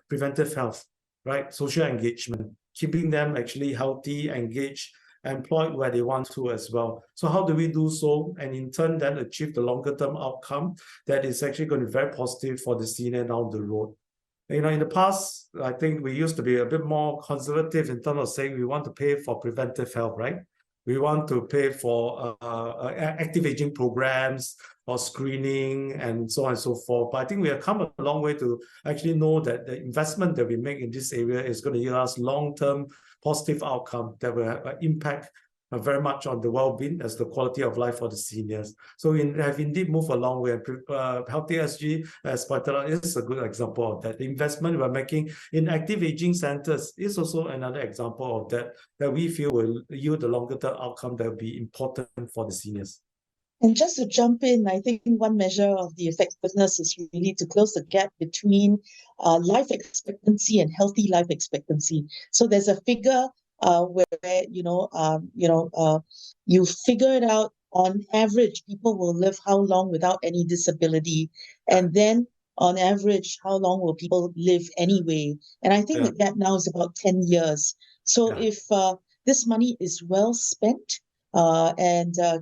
preventive health, right? Social engagement, keeping them actually healthy, engaged, employed where they want to as well. So how do we do so and in turn then achieve the longer term outcome that is actually going to be very positive for the senior down the road? In the past, I think we used to be a bit more conservative in terms of saying we want to pay for preventive health, right? We want to pay for active aging programs or screening and so on and so forth. But I think we have come a long way to actually know that the investment that we make in this area is going to give us long-term positive outcome that will impact very much on the well-being as the quality of life for the seniors. So we have indeed moved a long way. Healthy SG, as pointed out, is a good example of that. The investment we're making in active aging centers is also another example of that we feel will yield the longer-term outcome that will be important for the seniors. And just to jump in, I think one measure of the effectiveness is really to close the gap between life expectancy and healthy life expectancy. So there's a figure where you figure it out. On average, people will live how long without any disability, and then on average, how long will people live anyway? And I think the gap now is about 10 years. So if this money is well spent.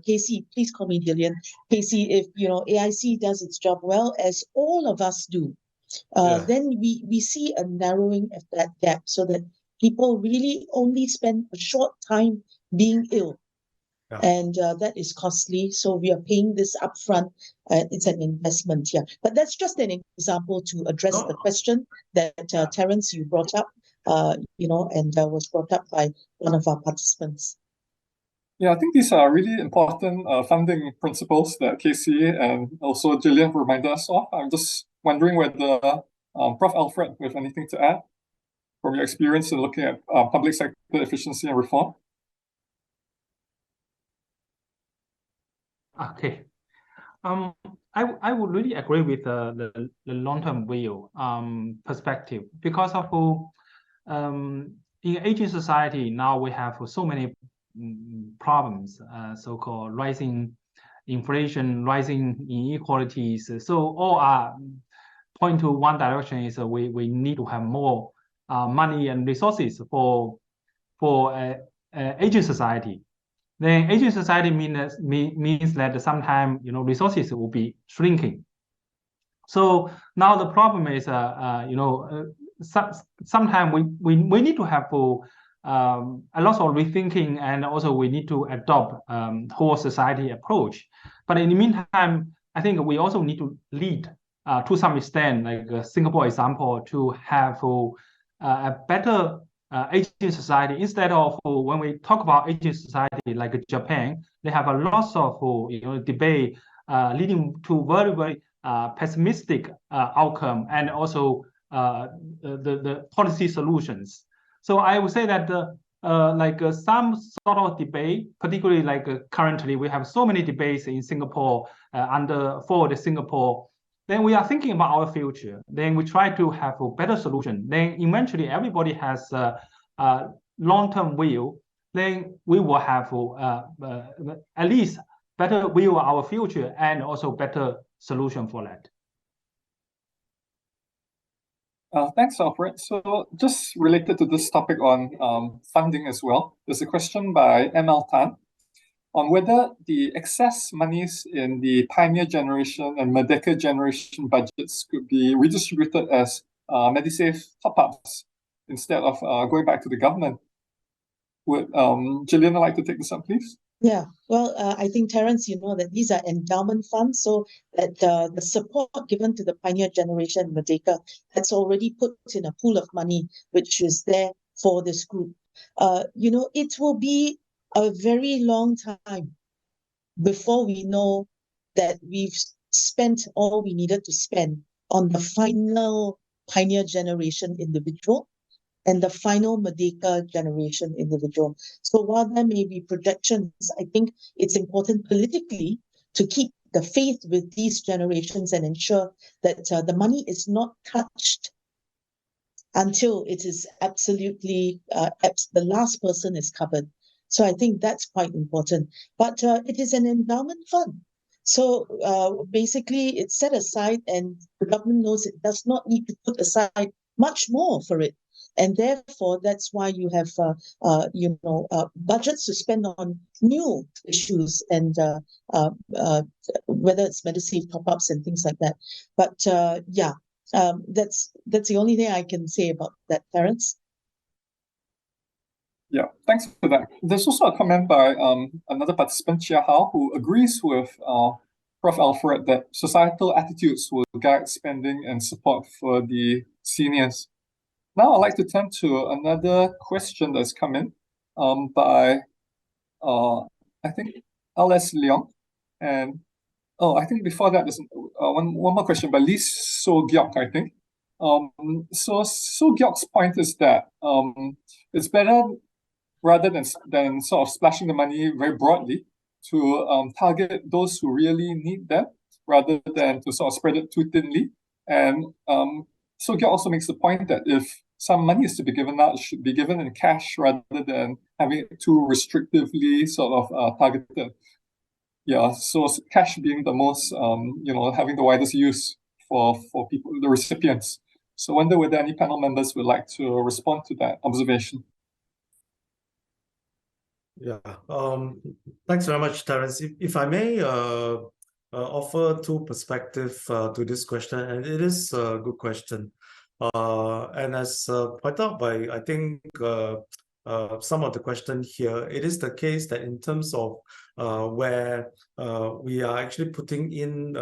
Casey, please call me Gillian. Casey, if AIC does its job well, as all of us do, then we see a narrowing of that gap, so that people really only spend a short time being ill, and that is costly. So we are paying this upfront. It's an investment, But that's just an example to address the question that Terence, you brought up, and was brought up by one of our participants. Yeah, I think these are really important funding principles that Casey and also Gillian reminded us of. I'm just wondering whether Prof. Alfred, with anything to add from your experience in looking at public sector efficiency and reform? Okay. I would really agree with the long-term view perspective, because of in aging society now we have so many problems, so-called rising inflation, rising inequalities. So all are point to one direction, is we need to have more money and resources for aging society. Then aging society means that sometimes resources will be shrinking. So now the problem is sometimes we need to have a lot of rethinking, and also we need to adopt whole society approach. But in the meantime, I think we also need to lead to some extent, like Singapore example, to have a better aging society, instead of when we talk about aging society like Japan, they have a lot of debate leading to very, very pessimistic outcome, and also the policy solutions. So I would say that some sort of debate, particularly currently we have so many debates in Singapore for the Singapore. Then we are thinking about our future. Then we try to have a better solution. Then eventually everybody has a long-term view. Then we will have at least better view of our future, and also better solution for that. Thanks, Alfred. So just related to this topic on funding as well, there's a question by ML Tan on whether the excess monies in the Pioneer Generation and Merdeka Generation budgets could be redistributed as Medisave top-ups instead of going back to the government. Would Gillian like to take this up, please? Yeah, well, I think, Terence, you know that these are endowment funds, so that the support given to the Pioneer Generation Merdeka, that's already put in a pool of money which is there for this group. It will be a very long time before we know that we've spent all we needed to spend on the final Pioneer Generation individual and the final Merdeka Generation individual. So while there may be projections, I think it's important politically to keep the faith with these generations and ensure that the money is not touched until it is absolutely, the last person is covered. So I think that's quite important. But it is an endowment fund. So basically it's set aside, and the government knows it does not need to put aside much more for it. And therefore, that's why you have, budgets to spend on new issues, and whether it's Medisave top-ups and things like that. But that's the only thing I can say about that, Terence. Yeah, thanks for that. There's also a comment by another participant, Chia Hao, who agrees with Prof. Alfred that societal attitudes will guide spending and support for the seniors. Now I'd like to turn to another question that's come in by I think L.S. Leong, and I think before that there's one more question by Lee So Gyok, I think. So Gyok's point is that it's better rather than sort of splashing the money very broadly to target those who really need them rather than to sort of spread it too thinly. And So Gyok also makes the point that if some money is to be given out, it should be given in cash rather than having it too restrictively sort of targeted. Yeah, so cash being the most, having the widest use for people, the recipients. So I wonder whether any panel members would like to respond to that observation. Yeah, thanks very much, Terence. If I may offer two perspectives to this question, and it is a good question. And as pointed out by, I think, some of the question here, it is the case that in terms of where we are actually putting in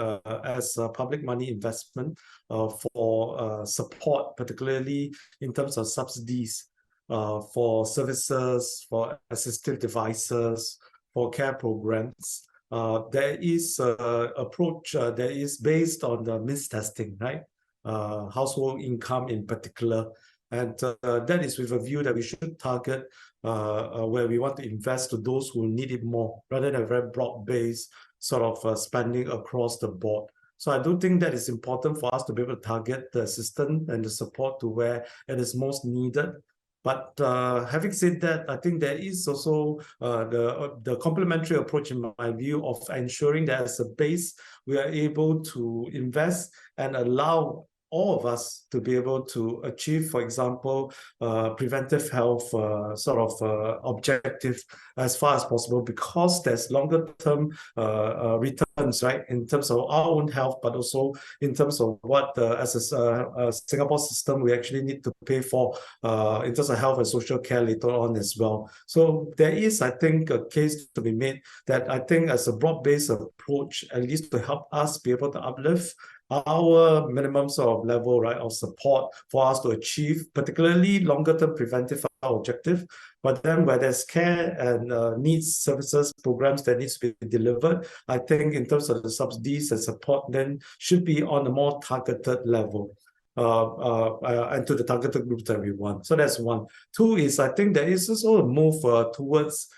as public money investment for support, particularly in terms of subsidies for services, for assistive devices, for care programs. There is an approach that is based on the means testing, right? Household income in particular. And that is with a view that we should target where we want to invest to those who need it more, rather than a very broad-based sort of spending across the board. So I do think that it's important for us to be able to target the assistance and the support to where it is most needed. But having said that, I think there is also the complementary approach, in my view, of ensuring that as a base, we are able to invest and allow all of us to be able to achieve, for example, preventive health sort of objective as far as possible, because there's longer term returns, right, in terms of our own health, but also in terms of what as a Singapore system we actually need to pay for in terms of health and social care later on as well. So there is, I think, a case to be made that I think as a broad-based approach, at least to help us be able to uplift our minimum sort of level, right, of support for us to achieve, particularly longer-term preventive objective. But then where there's care and needs services programs that needs to be delivered, I think in terms of the subsidies and support, then should be on a more targeted level. And to the targeted groups that we want. So that's one. Two is, I think there is also a move towards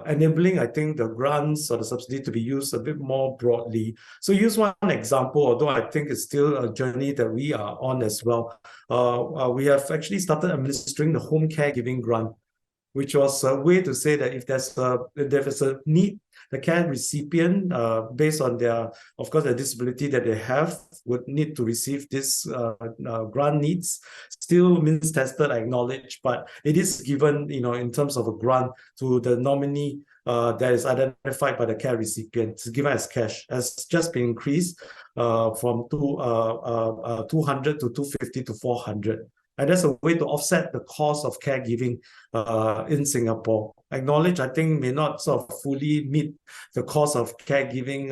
enabling, I think, the grants or the subsidy to be used a bit more broadly. So use one example, although I think it's still a journey that we are on as well. We have actually started administering the home caregiving grant, which was a way to say that if there's a need, the care recipient, based on their, of course, the disability that they have, would need to receive this grant needs. Still means tested, I acknowledge, but it is given, in terms of a grant to the nominee that is identified by the care recipient. It's given as cash, has just been increased from 200 to 250 to 400. And that's a way to offset the cost of caregiving in Singapore. Acknowledge, I think, may not sort of fully meet the cost of caregiving,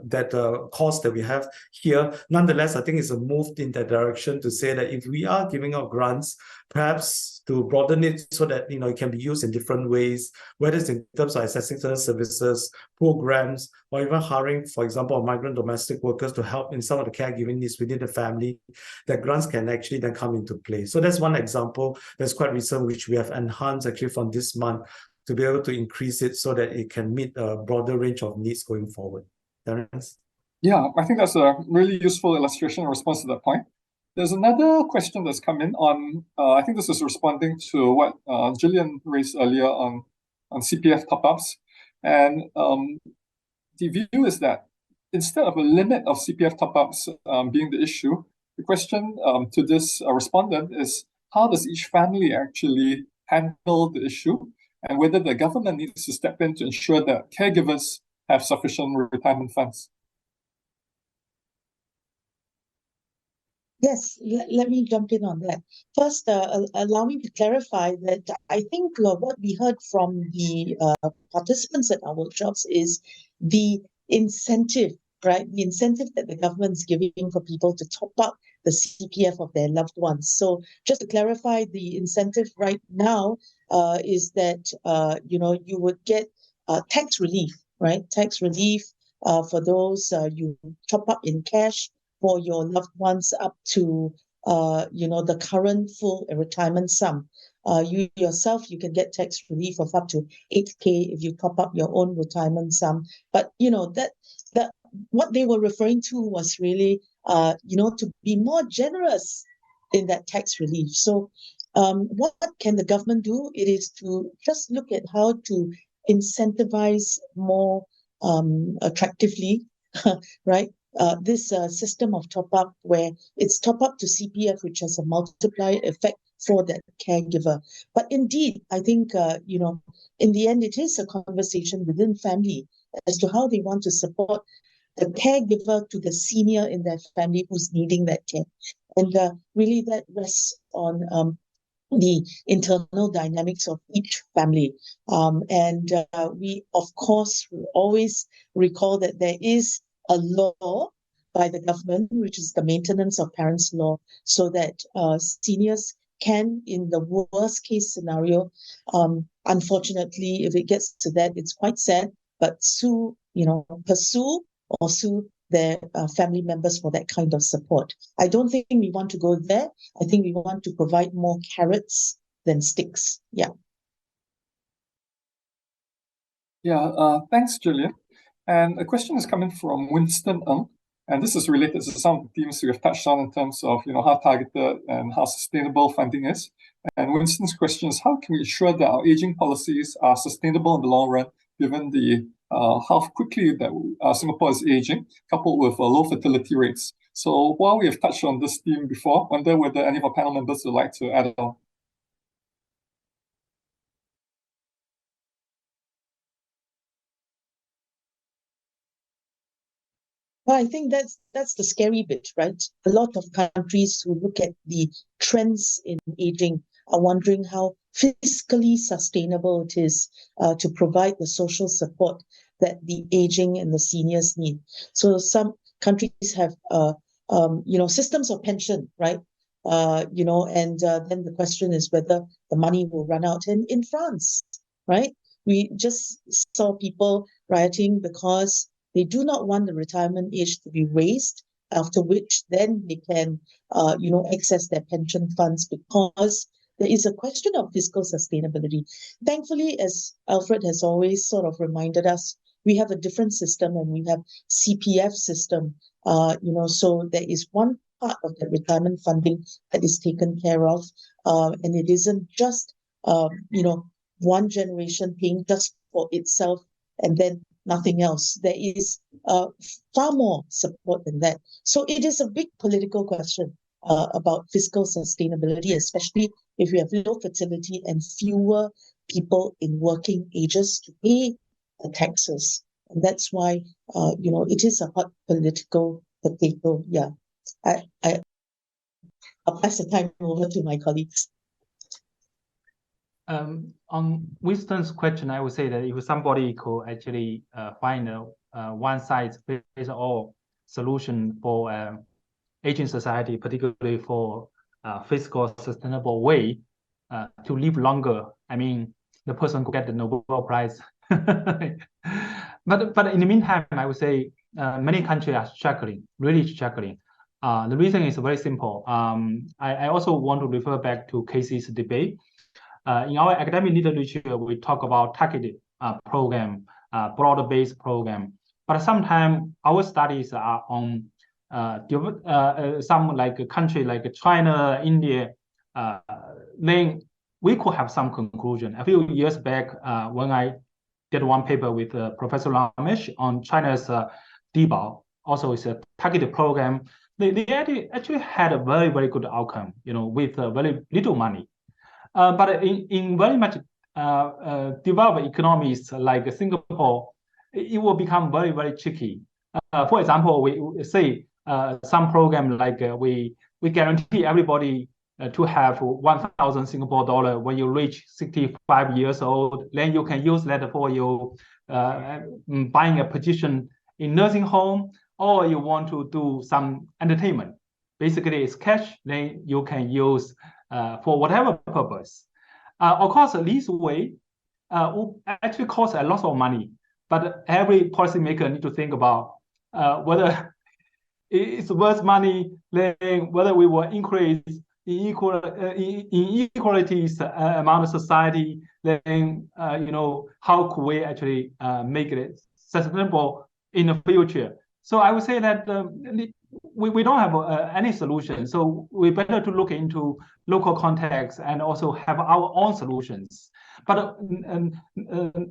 that cost that we have here. Nonetheless, I think it's a move in that direction to say that if we are giving out grants, perhaps to broaden it so that it can be used in different ways, whether it's in terms of accessing certain services, programs, or even hiring, for example, migrant domestic workers to help in some of the caregiving needs within the family, that grants can actually then come into play. So that's one example that's quite recent, which we have enhanced actually from this month to be able to increase it so that it can meet a broader range of needs going forward. Terence? Yeah, I think that's a really useful illustration in response to that point. There's another question that's come in on, I think this is responding to what Gillian raised earlier on CPF top-ups. And the view is that instead of a limit of CPF top-ups being the issue, the question to this respondent is, how does each family actually handle the issue, and whether the government needs to step in to ensure that caregivers have sufficient retirement funds? Yes, let me jump in on that. First, allow me to clarify that I think what we heard from the participants at our workshops is the incentive right? The incentive that the government's giving for people to top up the CPF of their loved ones. So just to clarify, the incentive right now is that, you would get tax relief, right? Tax relief for those you top up in cash for your loved ones up to, the current full retirement sum. You yourself, you can get tax relief of up to 8K if you top up your own retirement sum. But, that what they were referring to was really, to be more generous in that tax relief. So what can the government do? It is to just look at how to incentivize more attractively, right? This system of top up where it's top up to CPF, which has a multiplier effect for that caregiver. But indeed, I think, in the end, it is a conversation within family as to how they want to support the caregiver to the senior in their family who's needing that care. And really that rests on the internal dynamics of each family. And we, of course, will always recall that there is a law by the government, which is the Maintenance of Parents Law, so that seniors can, in the worst case scenario, unfortunately, if it gets to that, it's quite sad, but pursue or sue their family members for that kind of support. I don't think we want to go there. I think we want to provide more carrots than sticks. Yeah. Yeah, thanks, Gillian. And a question is coming from Winston Ng, and this is related to some of the themes we have touched on in terms of how targeted and how sustainable funding is. And Winston's question is, how can we ensure that our aging policies are sustainable in the long run, given the how quickly that Singapore is aging, coupled with low fertility rates? So while we have touched on this theme before, I wonder whether any of our panel members would like to add on. Well, I think that's the scary bit, right? A lot of countries who look at the trends in aging are wondering how fiscally sustainable it is to provide the social support that the aging and the seniors need. So some countries have, systems of pension, right? And then the question is whether the money will run out. And in France, right? We just saw people rioting because they do not want the retirement age to be raised, after which then they can, access their pension funds, because there is a question of fiscal sustainability. Thankfully, as Alfred has always sort of reminded us, we have a different system, and we have CPF system, so there is one part of the retirement funding that is taken care of, and it isn't just, one generation paying just for itself and then nothing else. There is far more support than that. So it is a big political question about fiscal sustainability, especially if we have low fertility and fewer people in working ages to pay taxes. And that's why, it is a hot political potato. Yeah. I'll pass the time over to my colleagues. On Winston's question, I would say that if somebody could actually find a one-size-fits-all solution for aging society, particularly for fiscal sustainable way to live longer, I mean, the person could get the Nobel Prize. But in the meantime, I would say many countries are struggling, really struggling. The reason is very simple. I also want to refer back to Casey's debate. In our academic literature, we talk about targeted program, broad-based program. But sometimes our studies are on some like a country like China, India. Then we could have some conclusion. A few years back, when I did one paper with Professor Ramesh on China's DBAO, also it's a targeted program. They actually had a very, very good outcome, with very little money. But in very much developed economies like Singapore, it will become very, very tricky. For example, we say some program like we guarantee everybody to have 1,000 Singapore dollar when you reach 65 years old. Then you can use that for your buying a position in nursing home or you want to do some entertainment. Basically, it's cash, then you can use for whatever purpose. Of course, this way will actually cost a lot of money, but every policymaker need to think about whether it's worth money, then whether we will increase inequalities among the society, then how could we actually make it sustainable in the future? So I would say that we don't have any solution. So we better to look into local context and also have our own solutions. But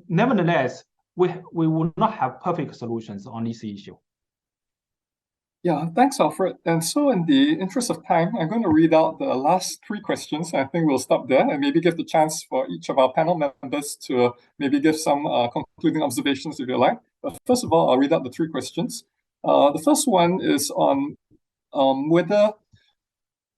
nevertheless, we will not have perfect solutions on this issue. Yeah, thanks, Alfred. And so in the interest of time, I'm going to read out the last 3 questions. I think we'll stop there and maybe give the chance for each of our panel members to maybe give some concluding observations if you like. But first of all, I'll read out the 3 questions. The first one is on whether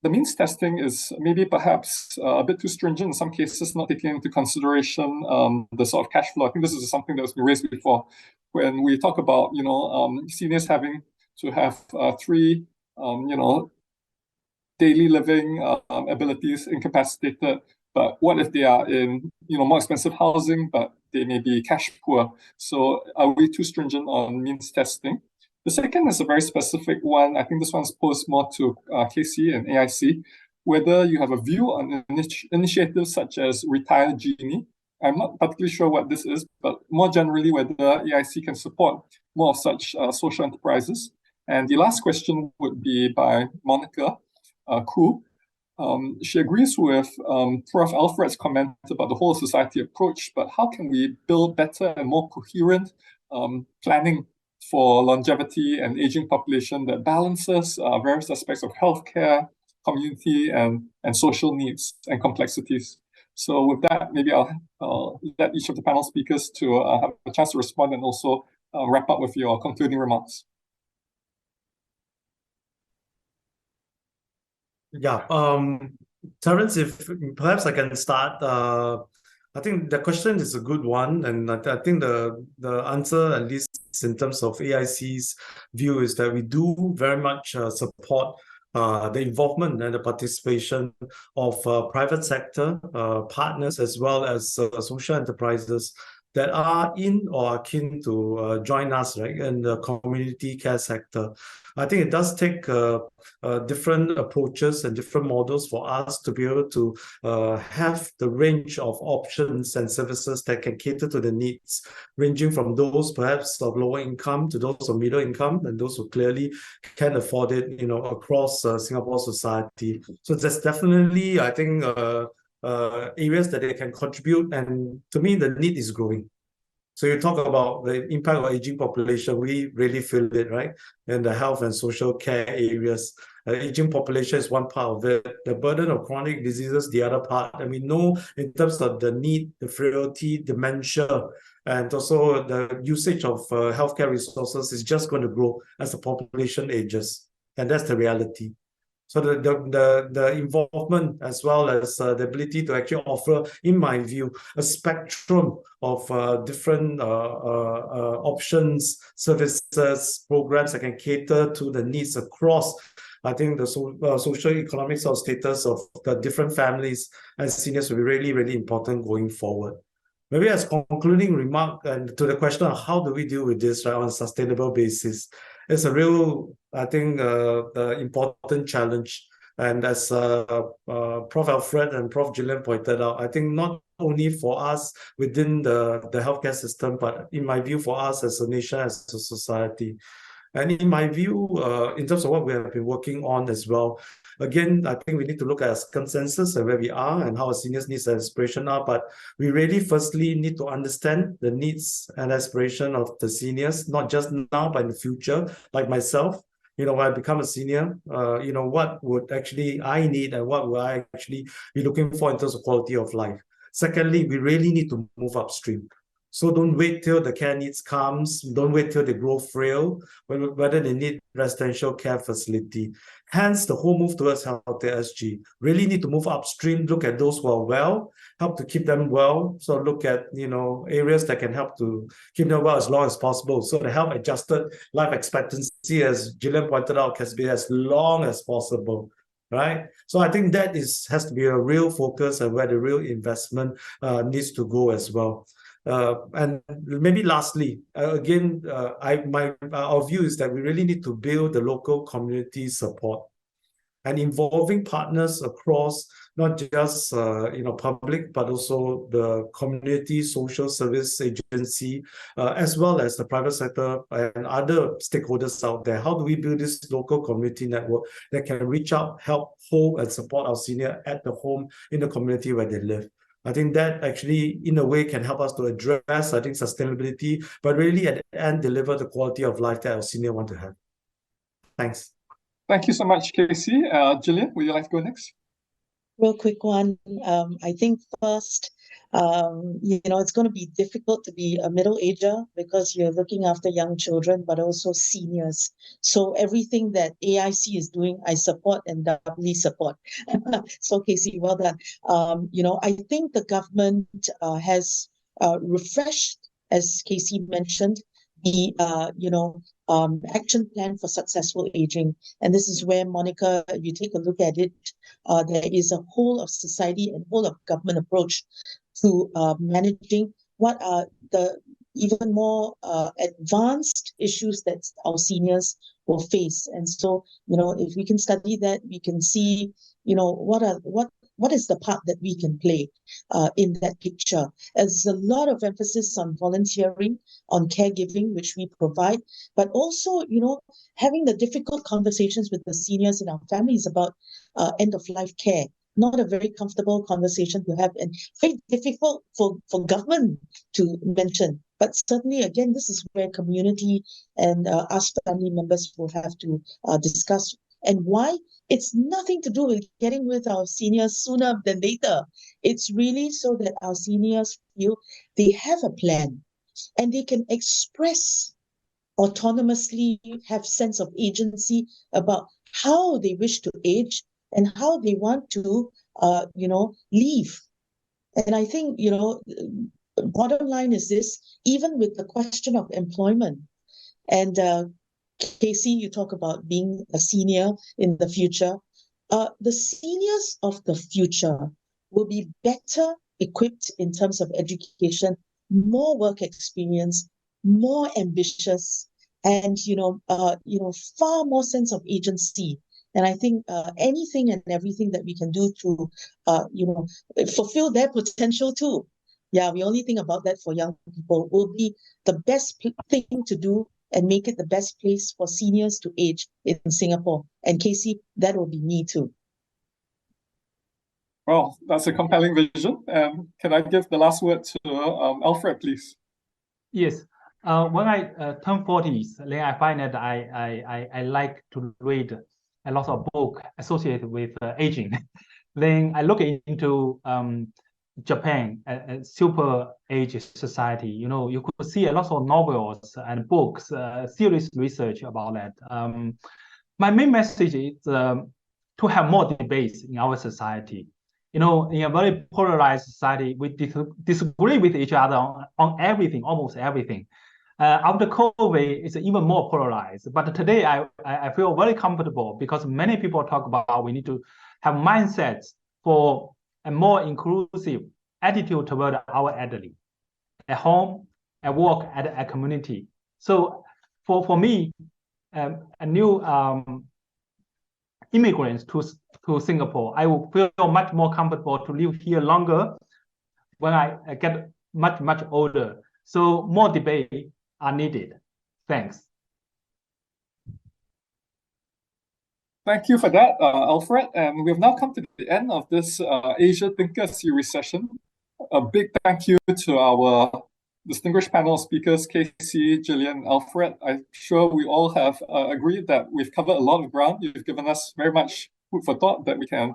the means testing is maybe perhaps a bit too stringent in some cases, not taking into consideration the sort of cash flow. I think this is something that's been raised before when we talk about, seniors having to have 3, daily living abilities incapacitated. But what if they are in, more expensive housing, but they may be cash poor? So are we too stringent on means testing? The second is a very specific one. I think this one's posed more to KC and AIC, whether you have a view on initiatives such as Retire Genie. I'm not particularly sure what this is, but more generally, whether AIC can support more of such social enterprises. And the last question would be by Monica Koo. She agrees with Prof. Alfred's comment about the whole society approach, but how can we build better and more coherent planning for longevity and aging population that balances various aspects of healthcare, community, and social needs and complexities? So with that, maybe I'll let each of the panel speakers to have a chance to respond and also wrap up with your concluding remarks. Yeah, Terence, if perhaps I can start. I think the question is a good one, and I think the answer, at least in terms of AIC's view, is that we do very much support the involvement and the participation of private sector partners as well as social enterprises that are in or are keen to join us, right, in the community care sector. I think it does take different approaches and different models for us to be able to have the range of options and services that can cater to the needs, ranging from those perhaps of lower income to those of middle income and those who clearly can afford it, across Singapore society. So that's definitely, I think, areas that they can contribute, and to me the need is growing. So you talk about the impact of aging population, we really feel it, right? In the health and social care areas. Aging population is one part of it. The burden of chronic diseases, the other part. And we know in terms of the need, the frailty, dementia, and also the usage of healthcare resources is just going to grow as the population ages. And that's the reality. So the involvement as well as the ability to actually offer, in my view, a spectrum of different options, services, programs that can cater to the needs across, I think, the social economic sort of status of the different families and seniors will be really, really important going forward. Maybe as concluding remark and to the question of how do we deal with this, right, on a sustainable basis, it's a real, I think, important challenge. And as Prof. Alfred and Prof. Gillian pointed out, I think not only for us within the healthcare system, but in my view, for us as a nation, as a society. And in my view, in terms of what we have been working on as well, again, I think we need to look at consensus and where we are and how our seniors' needs and aspirations are. But we really firstly need to understand the needs and aspiration of the seniors, not just now, but in the future, like myself. When I become a senior, what would actually I need and what will I actually be looking for in terms of quality of life? Secondly, we really need to move upstream. So don't wait till the care needs comes. Don't wait till they grow frail, whether they need residential care facility. hence the whole move towards healthier SG. Really need to move upstream, look at those who are well, help to keep them well. So look at, areas that can help to keep them well as long as possible. So the health adjusted life expectancy, as Gillian pointed out, can be as long as possible. Right. So I think that has to be a real focus and where the real investment needs to go as well. And maybe lastly, our view is that we really need to build the local community support and involving partners across not just public, but also the community social service agency, as well as the private sector and other stakeholders out there. How do we build this local community network that can reach out, help, hold, and support our senior at the home in the community where they live? I think that actually, in a way, can help us to address, sustainability, but really at the end, deliver the quality of life that our senior want to have. Thanks. Thank you so much, Casey. Gillian, would you like to go next? Real quick one. I think first, it's going to be difficult to be a middle-ager because you're looking after young children, but also seniors. So everything that AIC is doing, I support and doubly support. So Casey, well done. I think the government has refreshed, as Casey mentioned, the action plan for successful aging. And this is where, Monica, if you take a look at it, there is a whole of society and whole of government approach to managing what are the even more advanced issues that our seniors will face. And so, if we can study that, we can see, what is the part that we can play in that picture? There's a lot of emphasis on volunteering, on caregiving, which we provide, but also, having the difficult conversations with the seniors in our families about end-of-life care. Not a very comfortable conversation to have and very difficult for government to mention. But certainly, again, this is where community and us family members will have to discuss. And why? It's nothing to do with getting with our seniors sooner than later. It's really so that our seniors feel they have a plan and they can express autonomously, have sense of agency about how they wish to age and how they want to, leave. And I think, bottom line is this, even with the question of employment, and Casey, you talk about being a senior in the future. The seniors of the future will be better equipped in terms of education, more work experience, more ambitious, and far more sense of agency. And I think anything and everything that we can do to fulfill their potential too. Yeah, we only think about that for young people, will be the best thing to do and make it the best place for seniors to age in Singapore. And Casey, that will be me too. Well, that's a compelling vision. Can I give the last word to Alfred, please? Yes. When I turn 40s, then I find that I like to read a lot of books associated with aging. Then I look into Japan, a super age society. You could see a lot of novels and books, serious research about that. My main message is to have more debates in our society. In a very polarized society, we disagree with each other on everything, almost everything. After COVID, it's even more polarized. But today, I feel very comfortable because many people talk about we need to have mindsets for a more inclusive attitude toward our elderly, at home, at work, at a community. So for me, a new immigrants to Singapore, I will feel much more comfortable to live here longer when I get much older. So more debate are needed. Thanks. Thank you for that, Alfred. And we've now come to the end of this Asia Thinker Series session. A big thank you to our distinguished panel of speakers, Casey, Gillian, Alfred. I'm sure we all have agreed that we've covered a lot of ground. You've given us very much food for thought that we can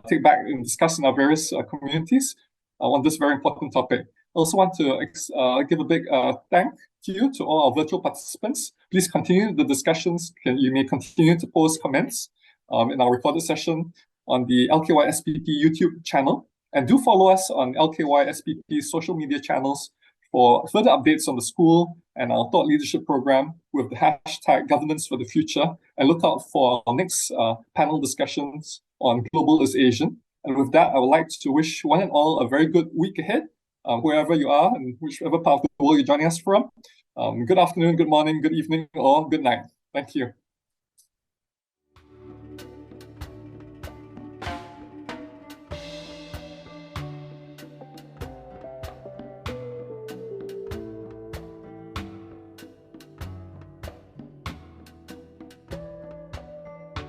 take back and discuss in our various communities on this very important topic. I also want to give a big thank you to all our virtual participants. Please continue the discussions. You may continue to post comments in our recorded session on the LKY-SPP YouTube channel. And do follow us on LKY-SPP's social media channels for further updates on the school and our thought leadership program with the hashtag Governance for the Future. And look out for our next panel discussions on Global is Asian. And with that, I would like to wish one and all a very good week ahead, wherever you are and whichever part of the world you're joining us from. Good afternoon, good morning, good evening, or good night. Thank you.